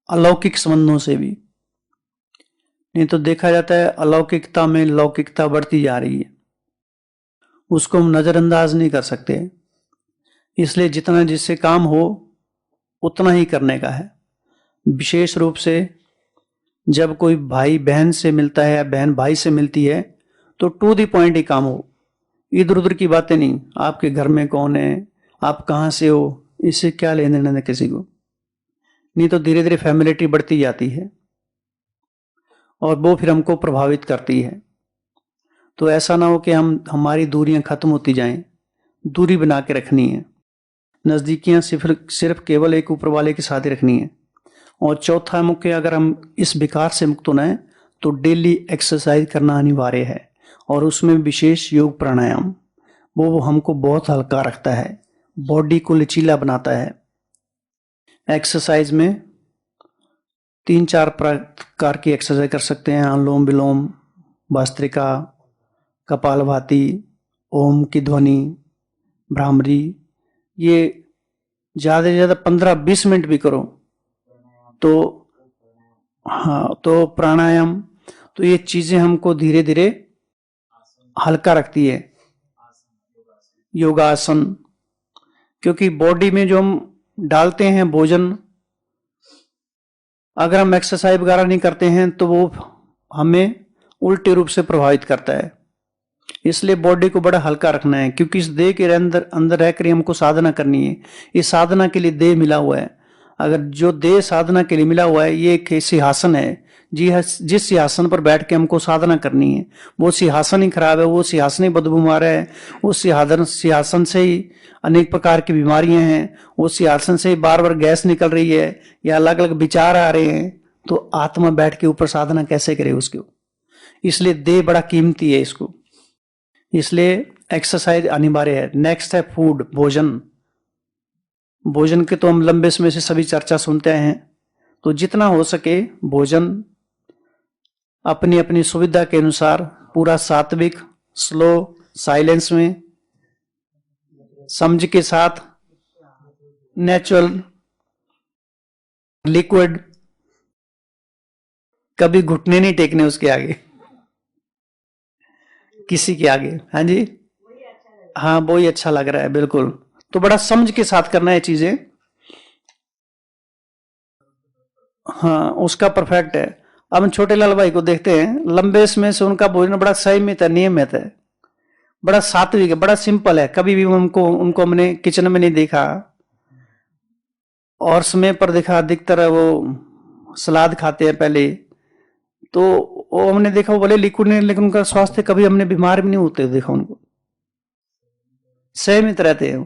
अलौकिक संबंधों से भी। नहीं तो देखा जाता है अलौकिकता में लौकिकता बढ़ती जा रही है, उसको हम नजरअंदाज नहीं कर सकते। इसलिए जितना जिससे काम हो उतना ही करने का है। विशेष रूप से जब कोई भाई बहन से मिलता है या बहन भाई से मिलती है तो टू दी पॉइंट ही काम हो, इधर उधर की बातें नहीं। आपके घर में कौन है, आप कहाँ से हो, इससे क्या लेने देना किसी को। नहीं तो धीरे धीरे फैमिलिटी बढ़ती जाती है और वो फिर हमको प्रभावित करती है। तो ऐसा ना हो कि हमारी दूरियां खत्म होती जाएं, दूरी बना के रखनी है। नजदीकियां सिर्फ केवल एक ऊपर वाले के साथ ही रखनी है। और चौथा मुख्य, अगर हम इस विकार से मुक्त होना है तो डेली एक्सरसाइज करना अनिवार्य है, और उसमें विशेष योग प्राणायाम, वो हमको बहुत हल्का रखता है, बॉडी को लचीला बनाता है। एक्सरसाइज में 3-4 प्रकार की एक्सरसाइज कर सकते हैं। अनुलोम विलोम, भस्त्रिका, कपालभाति, ओम की ध्वनि, भ्रामरी। ये ज़्यादा से ज़्यादा 15-20 मिनट भी करो तो हाँ, तो प्राणायाम, तो ये चीज़ें हमको धीरे धीरे हल्का रखती है। योगासन, क्योंकि बॉडी में जो हम डालते हैं भोजन, अगर हम एक्सरसाइज वगैरह नहीं करते हैं तो वो हमें उल्टे रूप से प्रभावित करता है। इसलिए बॉडी को बड़ा हल्का रखना है, क्योंकि इस देह के अंदर अंदर रहकर हमको साधना करनी है। इस साधना के लिए देह मिला हुआ है। अगर जो देह साधना के लिए मिला हुआ है, ये एक सिंहासन है, जिस सिंहासन पर बैठ के हमको साधना करनी है, वो सिंहासन ही खराब है, वो सिंहासन ही बदबू मारा है, उस सिंहासन से ही अनेक प्रकार की बीमारियां हैं, उस सिंहासन से ही बार बार गैस निकल रही है या अलग अलग विचार आ रहे हैं, तो आत्मा बैठ के ऊपर साधना कैसे करे उसको। इसलिए देह बड़ा कीमती है इसको, इसलिए एक्सरसाइज अनिवार्य है। नेक्स्ट है फूड, भोजन। भोजन के तो हम लंबे समय से सभी चर्चा सुनते हैं, तो जितना हो सके भोजन अपनी अपनी सुविधा के अनुसार पूरा सात्विक, स्लो, साइलेंस में, समझ के साथ, नेचुरल, लिक्विड, कभी घुटने नहीं टेकने उसके आगे, किसी के आगे। हाँ जी, हाँ वो ही अच्छा लग रहा है, बिल्कुल। तो बड़ा समझ के साथ करना है चीजें। हाँ, उसका परफेक्ट है। अब हम छोटे लाल भाई को देखते हैं, लंबे समय से उनका भोजन बड़ा संयमित है, नियमित है, बड़ा सात्विक है, बड़ा सिंपल है। कभी भी उनको हमने किचन में नहीं देखा, और समय पर देखा अधिकतर वो सलाद खाते हैं पहले, तो वो हमने देखा वो बोले लिक्विड नहीं, लेकिन उनका स्वास्थ्य कभी हमने बीमार भी नहीं होते देखा, उनको संयमित रहते हैं,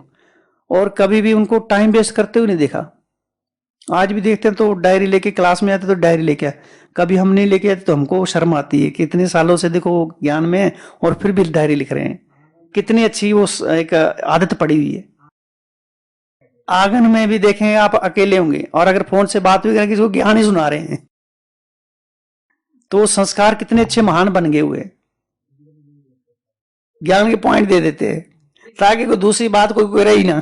और कभी भी उनको टाइम वेस्ट करते हुए नहीं देखा। आज भी देखते हैं तो डायरी लेके क्लास में आते तो डायरी लेके आए, कभी हम नहीं लेके आते तो हमको शर्म आती है कि इतने सालों से देखो ज्ञान में और फिर भी डायरी लिख रहे हैं। कितनी अच्छी वो एक आदत पड़ी हुई है। आंगन में भी देखें आप अकेले होंगे और अगर फोन से बात भी करें किसी को ज्ञान ही सुना रहे हैं, तो संस्कार कितने अच्छे महान बन गए हुए, ज्ञान के पॉइंट दे देते हैं ताकि कोई दूसरी बात कोई रही ना।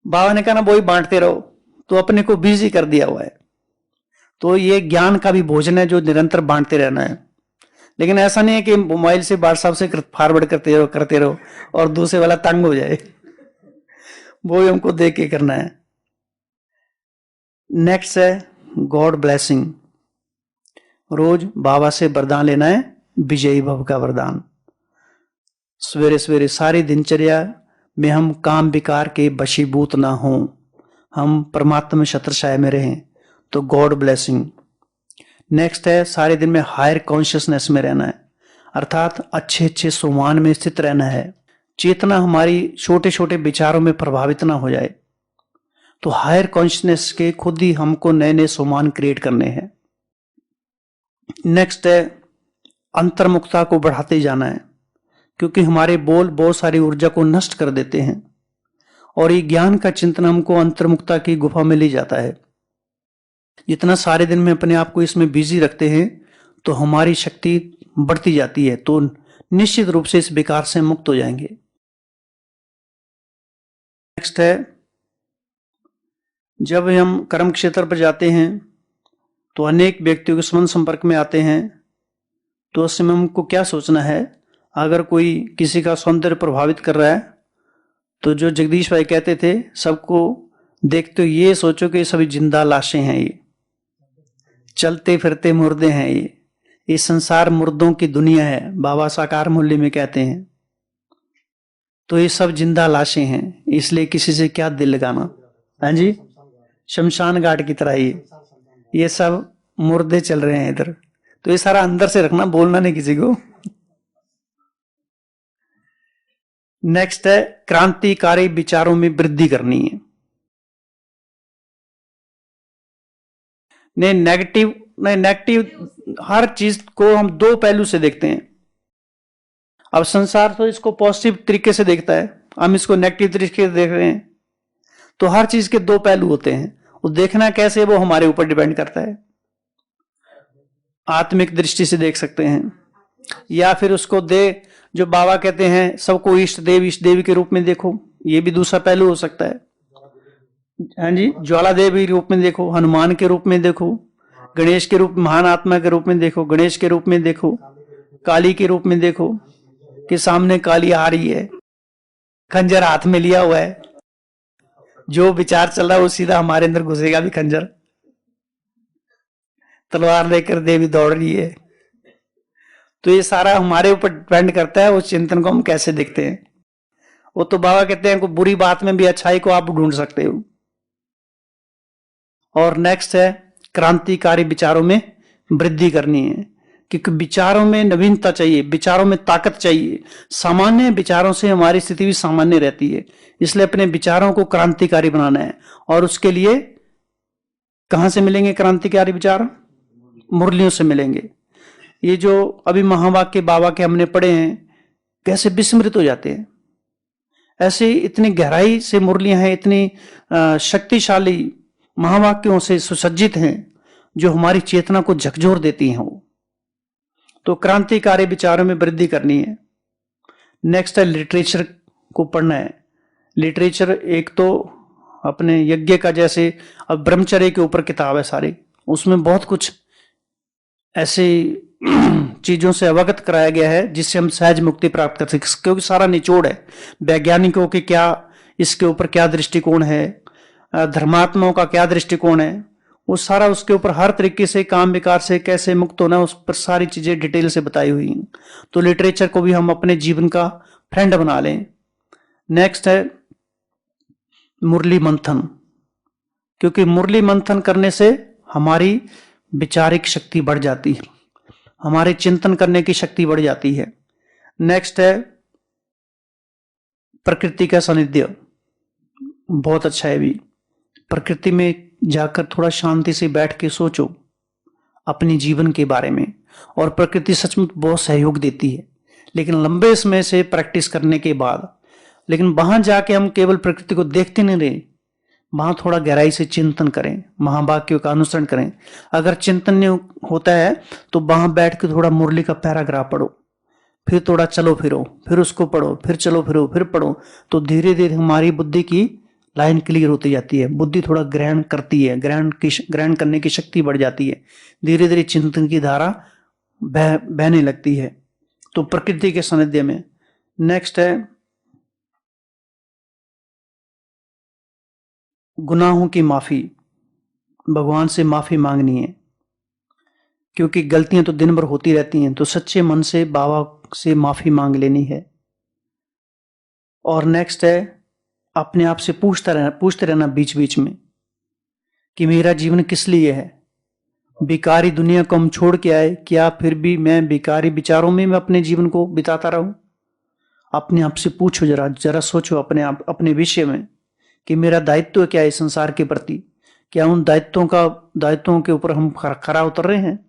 बाबा ने कहा ना वही बांटते रहो, तो अपने को बिजी कर दिया हुआ है। तो ये ज्ञान का भी भोजन है जो निरंतर बांटते रहना है। लेकिन ऐसा नहीं है कि मोबाइल से व्हाट्सएप से फॉरवर्ड करते रहो और दूसरे वाला तंग हो जाए, वो ही हमको देख के करना है। नेक्स्ट है गॉड ब्लेसिंग। रोज बाबा से वरदान लेना है, विजयी भव का वरदान। सवेरे सवेरे सारी दिनचर्या में हम काम विकार के वशीभूत ना हों, हम परमात्मा छत्रछाया में रहें, तो गॉड ब्लेसिंग। नेक्स्ट है सारे दिन में हायर कॉन्शियसनेस में रहना है, अर्थात अच्छे अच्छे सोमान में स्थित रहना है। चेतना हमारी छोटे छोटे विचारों में प्रभावित ना हो जाए, तो हायर कॉन्शियसनेस के खुद ही हमको नए नए सोमान क्रिएट करने हैं। नेक्स्ट है अंतर्मुखता को बढ़ाते जाना है, क्योंकि हमारे बोल बहुत सारी ऊर्जा को नष्ट कर देते हैं, और ये ज्ञान का चिंतन हमको अंतर्मुखता की गुफा में ले जाता है। जितना सारे दिन में अपने आप को इसमें बिजी रखते हैं तो हमारी शक्ति बढ़ती जाती है, तो निश्चित रूप से इस विकार से मुक्त हो जाएंगे। नेक्स्ट है जब हम कर्म क्षेत्र पर जाते हैं तो अनेक व्यक्तियों के संपर्क में आते हैं, तो उस समय हमको क्या सोचना है। अगर कोई किसी का सौंदर्य प्रभावित कर रहा है, तो जो जगदीश भाई कहते थे सबको देखते हो ये सोचो कि सभी जिंदा लाशें हैं, ये चलते फिरते मुर्दे हैं, ये संसार मुर्दों की दुनिया है, बाबा साकार मूल्य में कहते हैं। तो ये सब जिंदा लाशें हैं, इसलिए किसी से क्या दिल लगाना। हाँ जी, शमशान घाट की तरह ये सब मुर्दे चल रहे हैं इधर, तो ये सारा अंदर से रखना, बोलना नहीं किसी को। नेक्स्ट है क्रांतिकारी विचारों में वृद्धि करनी है। नेगेटिव हर चीज को हम दो पहलू से देखते हैं। अब संसार तो इसको पॉजिटिव तरीके से देखता है, हम इसको नेगेटिव तरीके से देख रहे हैं। तो हर चीज के दो पहलू होते हैं, वो देखना कैसे वो हमारे ऊपर डिपेंड करता है। आत्मिक दृष्टि से देख सकते हैं, या फिर उसको जो बाबा कहते हैं सबको इष्ट देवी के रूप में देखो, ये भी दूसरा पहलू हो सकता है। हाँ जी, ज्वाला देवी के रूप में देखो, हनुमान के रूप में देखो, गणेश के रूप, महान आत्मा के रूप में देखो, गणेश के रूप में देखो, काली के रूप में देखो कि सामने काली आ रही है, खंजर हाथ में लिया हुआ है, जो विचार चल रहा है वो सीधा हमारे अंदर घुसेगा भी खंजर। तलवार लेकर देवी दौड़ रही है। तो ये सारा हमारे ऊपर डिपेंड करता है उस चिंतन को हम कैसे देखते हैं। वो तो बाबा कहते हैं कोई बुरी बात में भी अच्छाई को आप ढूंढ सकते हो। और नेक्स्ट है क्रांतिकारी विचारों में वृद्धि करनी है, क्योंकि विचारों में नवीनता चाहिए, विचारों में ताकत चाहिए। सामान्य विचारों से हमारी स्थिति भी सामान्य रहती है, इसलिए अपने विचारों को क्रांतिकारी बनाना है। और उसके लिए कहां से मिलेंगे क्रांतिकारी विचार? मुरलियों से मिलेंगे। ये जो अभी महावाक्य बाबा के हमने पढ़े हैं, कैसे विस्मृत हो जाते हैं। ऐसे इतनी गहराई से मुरलियां हैं, इतनी शक्तिशाली महावाक्यों से सुसज्जित हैं, जो हमारी चेतना को झकझोर देती हैं। वो तो क्रांतिकारी विचारों में वृद्धि करनी है। नेक्स्ट है लिटरेचर को पढ़ना है। लिटरेचर एक तो अपने यज्ञ का, जैसे अब ब्रह्मचर्य के ऊपर किताब है सारी, उसमें बहुत कुछ ऐसी चीजों से अवगत कराया गया है जिससे हम सहज मुक्ति प्राप्त कर सकें, क्योंकि सारा निचोड़ है वैज्ञानिकों के क्या इसके ऊपर क्या दृष्टिकोण है, धर्मात्माओं का क्या दृष्टिकोण है, वो सारा उसके ऊपर हर तरीके से काम विकार से कैसे मुक्त होना, उस पर सारी चीजें डिटेल से बताई हुई हैं। तो लिटरेचर को भी हम अपने जीवन का फ्रेंड बना लें। नेक्स्ट है मुरली मंथन, क्योंकि मुरली मंथन करने से हमारी विचारिक शक्ति बढ़ जाती है, हमारे चिंतन करने की शक्ति बढ़ जाती है। नेक्स्ट है प्रकृति का सानिध्य, बहुत अच्छा है भी। प्रकृति में जाकर थोड़ा शांति से बैठ के सोचो अपने जीवन के बारे में, और प्रकृति सचमुच बहुत सहयोग देती है। लेकिन लंबे समय से प्रैक्टिस करने के बाद, लेकिन वहां जाके हम केवल प्रकृति को देखते नहीं रहे, वहां थोड़ा गहराई से चिंतन करें, महावाक्यों का अनुसरण करें। अगर चिंतन नहीं होता है तो वहां बैठ के थोड़ा मुरली का पैराग्राफ पढ़ो, फिर थोड़ा चलो फिरो, फिर उसको पढ़ो, फिर चलो फिरो, फिर पढ़ो। तो धीरे धीरे हमारी बुद्धि की लाइन क्लियर होती जाती है, बुद्धि थोड़ा ग्रहण करती है, ग्रहण करने की शक्ति बढ़ जाती है, धीरे धीरे चिंतन की धारा बहने लगती है। तो प्रकृति के सानिध्य में। नेक्स्ट है गुनाहों की माफी, भगवान से माफी मांगनी है, क्योंकि गलतियां तो दिन भर होती रहती हैं, तो सच्चे मन से बाबा से माफी मांग लेनी है। और नेक्स्ट है अपने आप से पूछते रहना बीच बीच में कि मेरा जीवन किस लिए है। बेकारी दुनिया को हम छोड़ के आए, क्या फिर भी मैं बेकारी विचारों में मैं अपने जीवन को बिताता रहूं? अपने आप से पूछो, जरा सोचो अपने आप, अपने विषय में कि मेरा दायित्व क्या है संसार के प्रति। क्या उन दायित्वों के ऊपर हम खरा उतर रहे हैं?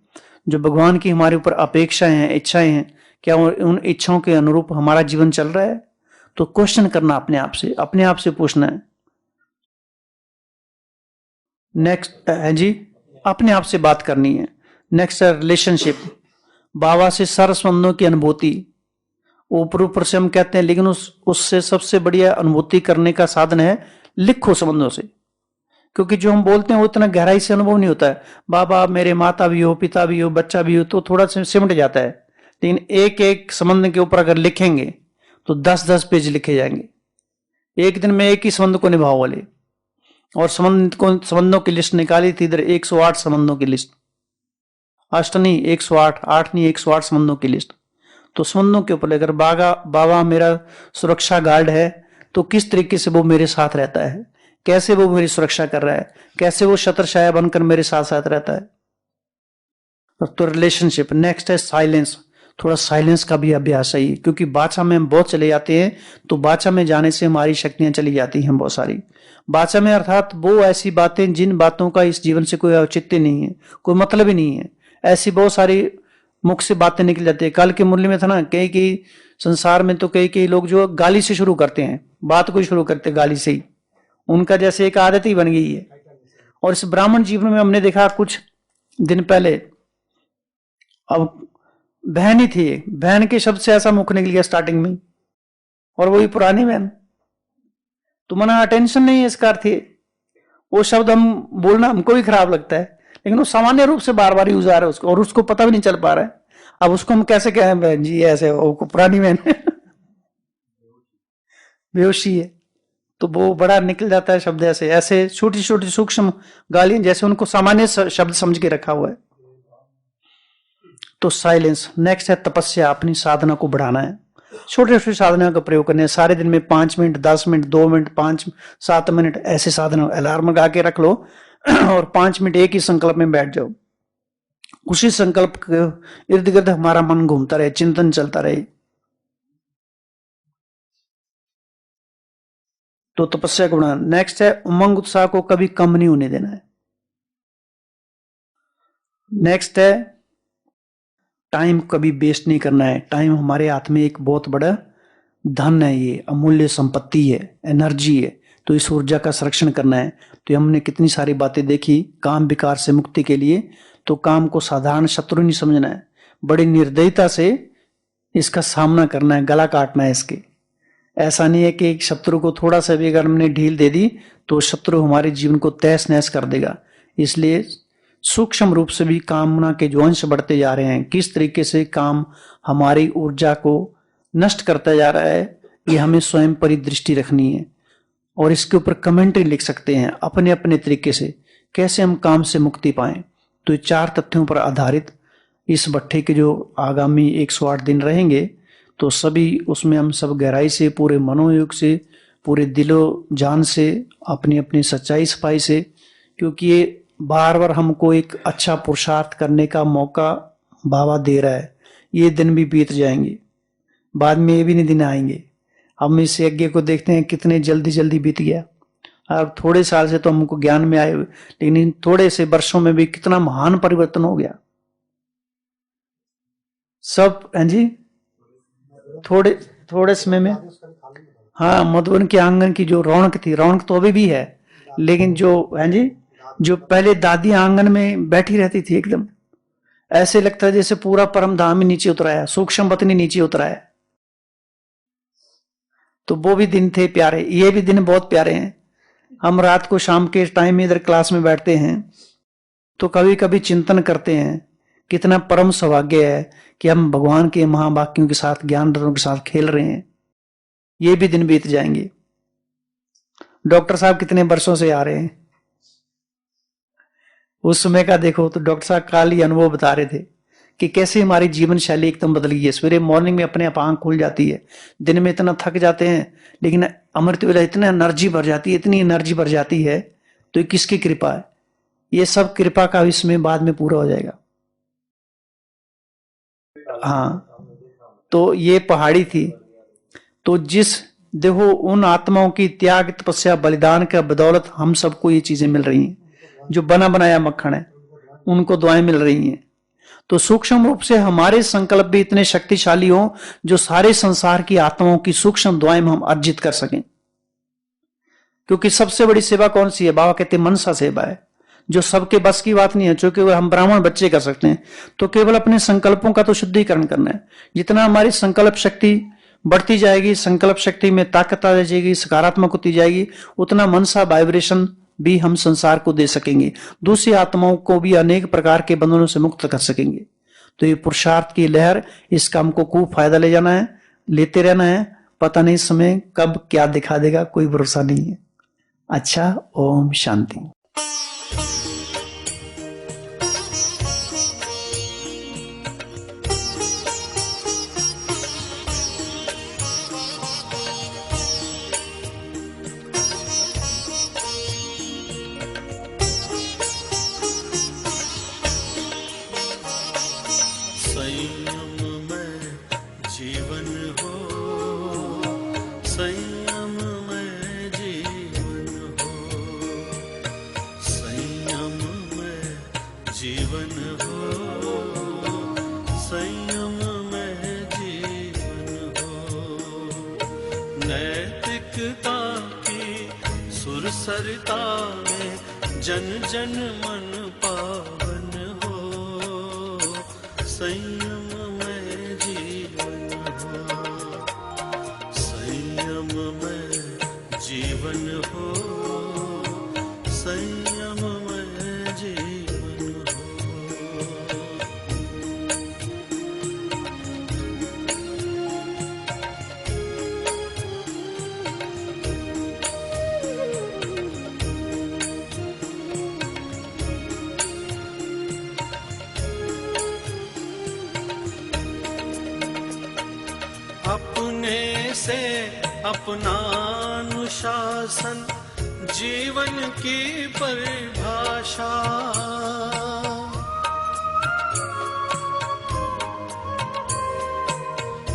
जो भगवान की हमारे ऊपर अपेक्षाएं हैं, इच्छाएं हैं, क्या उन इच्छाओं के अनुरूप हमारा जीवन चल रहा है? तो क्वेश्चन करना अपने आप से पूछना है। नेक्स्ट है जी, अपने आप से बात करनी है। नेक्स्ट है रिलेशनशिप, बाबा से सारे संबंधों की अनुभूति। ऊपर से हम कहते हैं, लेकिन उससे सबसे बढ़िया अनुभूति करने का साधन है लिखो संबंधों से, क्योंकि जो हम बोलते हैं वो इतना गहराई से अनुभव नहीं होता है। बाबा मेरे माता भी हो, पिता भी हो, बच्चा भी हो, तो थोड़ा सिमट जाता है। लेकिन एक एक संबंध के ऊपर अगर लिखेंगे तो 10-10 पेज लिखे जाएंगे। एक दिन में एक ही संबंध को निभाओ वाले, और संबंधों की लिस्ट निकाली थी इधर, 108 संबंधों की लिस्ट, 8 नहीं 108, 8 नहीं 108 संबंधों की लिस्ट। तो संबंधों के ऊपर अगर बाबा मेरा सुरक्षा गार्ड है, तो किस तरीके से वो मेरे साथ रहता है, कैसे वो मेरी सुरक्षा कर रहा है, कैसे वो छत्रछाया बनकर मेरे साथ साथ रहता है। तो रिलेशनशिप। नेक्स्ट है साइलेंस, थोड़ा साइलेंस का भी अभ्यास है, क्योंकि बाचा में हम बहुत चले जाते हैं, तो बाचा में जाने से हमारी शक्तियां चली जाती हैं बहुत सारी। बाचा में अर्थात वो ऐसी बातें जिन बातों का इस जीवन से कोई औचित्य नहीं है, कोई मतलब ही नहीं है, ऐसी बहुत सारी मुख से बातें निकल जाती है। कल के मुरली में था ना, कई संसार में तो कई लोग जो गाली से शुरू करते हैं, बात को शुरू करते गाली से ही, उनका जैसे एक आदत ही बन गई है। और इस ब्राह्मण जीवन में हमने देखा कुछ दिन पहले, अब बहन ही थी, बहन के शब्द से ऐसा मुख निकल गया स्टार्टिंग में, और वही पुरानी बहन, तो मना अटेंशन नहीं है इसका अर्थ है। वो शब्द हम बोलना हमको भी खराब लगता है, लेकिन वो सामान्य रूप से बार बार यूज आ रहा है उसको, और उसको पता भी नहीं चल पा रहा है। अब उसको हम कैसे कहें बहन जी ऐसे, वो पुरानी बहन बेहोशी है, तो वो बड़ा निकल जाता है शब्द ऐसे छोटी छोटी सूक्ष्म गालियां, जैसे उनको सामान्य शब्द समझ के रखा हुआ है। तो साइलेंस। नेक्स्ट है तपस्या, अपनी साधना को बढ़ाना है। छोटे छोटे साधना का प्रयोग करने हैं। सारे दिन में 5 मिनट, 10 मिनट, 2 मिनट, 5, 7 मिनट ऐसे साधना, अलार्म लगा के रख लो और 5 मिनट एक ही संकल्प में बैठ जाओ। उसी संकल्प के इर्द गिर्द हमारा मन घूमता रहे, चिंतन चलता रहे। तो तपस्या को बढ़ाना। नेक्स्ट है उमंग उत्साह को कभी कम नहीं होने देना है। नेक्स्ट है टाइम कभी वेस्ट नहीं करना है। टाइम हमारे हाथ में एक बहुत बड़ा धन है, ये अमूल्य संपत्ति है, एनर्जी है। तो इस ऊर्जा का संरक्षण करना है। तो हमने कितनी सारी बातें देखी काम विकार से मुक्ति के लिए। तो काम को साधारण शत्रु नहीं समझना है, बड़ी निर्दयता से इसका सामना करना है, गला काटना है इसके। ऐसा नहीं है कि एक शत्रु को थोड़ा सा भी अगर हमने ढील दे दी तो शत्रु हमारे जीवन को तहस नहस कर देगा। इसलिए सूक्ष्म रूप से भी कामना के जो अंश बढ़ते जा रहे हैं, किस तरीके से काम हमारी ऊर्जा को नष्ट करता जा रहा है, ये हमें स्वयं परिदृष्टि रखनी है। और इसके ऊपर कमेंट्री लिख सकते हैं अपने अपने तरीके से, कैसे हम काम से मुक्ति पाएं। तो ये 4 तथ्यों पर आधारित इस भट्ठे के जो आगामी 108 दिन रहेंगे, तो सभी उसमें हम सब गहराई से, पूरे मनोयोग से, पूरे दिलो जान से, अपनी अपनी सच्चाई सफाई से, क्योंकि ये बार बार हमको एक अच्छा पुरुषार्थ करने का मौका बाबा दे रहा है। ये दिन भी बीत जाएंगे, बाद में ये भी नहीं दिन आएंगे। हम इस यज्ञ को देखते हैं कितने जल्दी जल्दी बीत गया। अब थोड़े साल से तो हमको ज्ञान में आए, लेकिन इन थोड़े से वर्षों में भी कितना महान परिवर्तन हो गया सब। हैं जी, थोड़े समय में। हाँ, मधुबन के आंगन की जो रौनक थी, रौनक तो अभी भी है, लेकिन जो हैं जी, जो पहले दादी आंगन में बैठी रहती थी, एकदम ऐसे लगता है जैसे पूरा परम धाम ही नीचे उतरा है, सूक्ष्म वतनी नीचे उतरा है। तो वो भी दिन थे प्यारे, ये भी दिन बहुत प्यारे हैं। हम रात को शाम के टाइम में इधर क्लास में बैठते हैं तो कभी कभी चिंतन करते हैं कितना परम सौभाग्य है कि हम भगवान के महावाक्यों के साथ, ज्ञान रत्नों के साथ खेल रहे हैं। ये भी दिन बीत जाएंगे। डॉक्टर साहब कितने वर्षों से आ रहे हैं, उस समय का देखो। तो डॉक्टर साहब काल ही अनुभव बता रहे थे कि कैसे हमारी जीवन शैली एकदम बदल गई है। सवेरे मॉर्निंग में अपने आप आंख खुल जाती है, दिन में इतना थक जाते हैं, लेकिन अमृत वेला इतना एनर्जी भर जाती है, इतनी एनर्जी भर जाती है। तो ये किसकी कृपा है? ये सब कृपा का इसमें बाद में पूरा हो जाएगा। हाँ, तो ये पहाड़ी थी। तो जिस देखो उन आत्माओं की त्याग, तपस्या, बलिदान का बदौलत हम सबको ये चीजें मिल रही हैं। जो बना बनाया मक्खन है उनको दुआएं मिल रही हैं। तो सूक्ष्म रूप से हमारे संकल्प भी इतने शक्तिशाली हो जो सारे संसार की आत्माओं की सूक्ष्म दुआएं हम अर्जित कर सकें। क्योंकि सबसे बड़ी सेवा कौन सी है? बाबा कहते हैं मनसा सेवा है, जो सबके बस की बात नहीं है, जो केवल हम ब्राह्मण बच्चे कर सकते हैं। तो केवल अपने संकल्पों का तो शुद्धिकरण करना है। जितना हमारी संकल्प शक्ति बढ़ती जाएगी, संकल्प शक्ति में ताकत आ जाएगी, सकारात्मक होती जाएगी, उतना मनसा वाइब्रेशन भी हम संसार को दे सकेंगे। दूसरी आत्माओं को भी अनेक प्रकार के बंधनों से मुक्त कर सकेंगे। तो ये पुरुषार्थ की लहर, इसका हमको खूब फायदा ले जाना है, लेते रहना है। पता नहीं समय कब क्या दिखा देगा, कोई भरोसा नहीं है। अच्छा, ओम शांति। सरता में जन जन मन पावन हो, संयम में जीवन हो, संयम में जीवन हो, संयम में जीवन हो। से अपना अनुशासन जीवन की परिभाषा।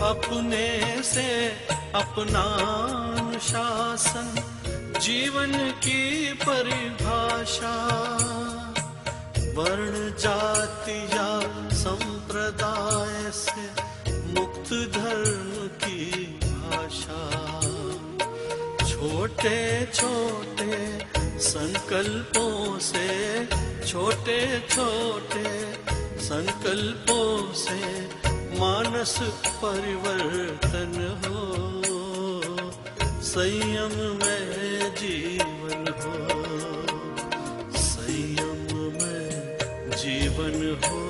अपने से अपना अनुशासन जीवन की परिभाषा। वर्ण जाति या संप्रदाय से मुक्त धर्म की भाषा। छोटे छोटे संकल्पों से, छोटे छोटे संकल्पों से मानस परिवर्तन हो। संयम में जीवन हो, संयम में जीवन हो,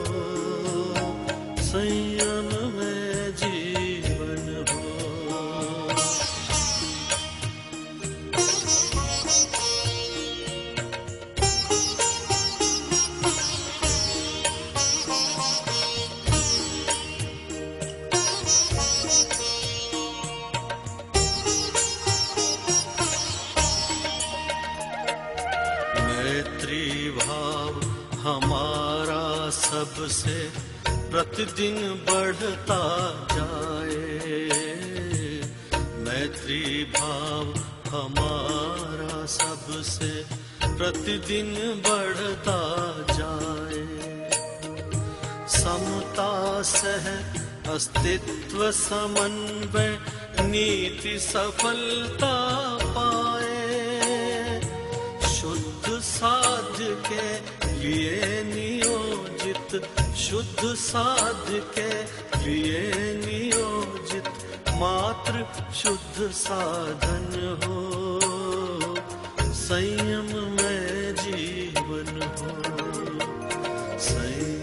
संयम में जीवन हो। मैत्री भाव हमारा सबसे प्रतिदिन बढ़ता जाए। मैत्री भाव हमारा सबसे प्रतिदिन बढ़ता जाए। समता सह अस्तित्व समन्वय नीति सफलता पाए। शुद्ध साध्य के लिए नियोजित, शुद्ध साध्य के लिए नियोजित मात्र शुद्ध साधन हो। संयम में जीवन हो, संयम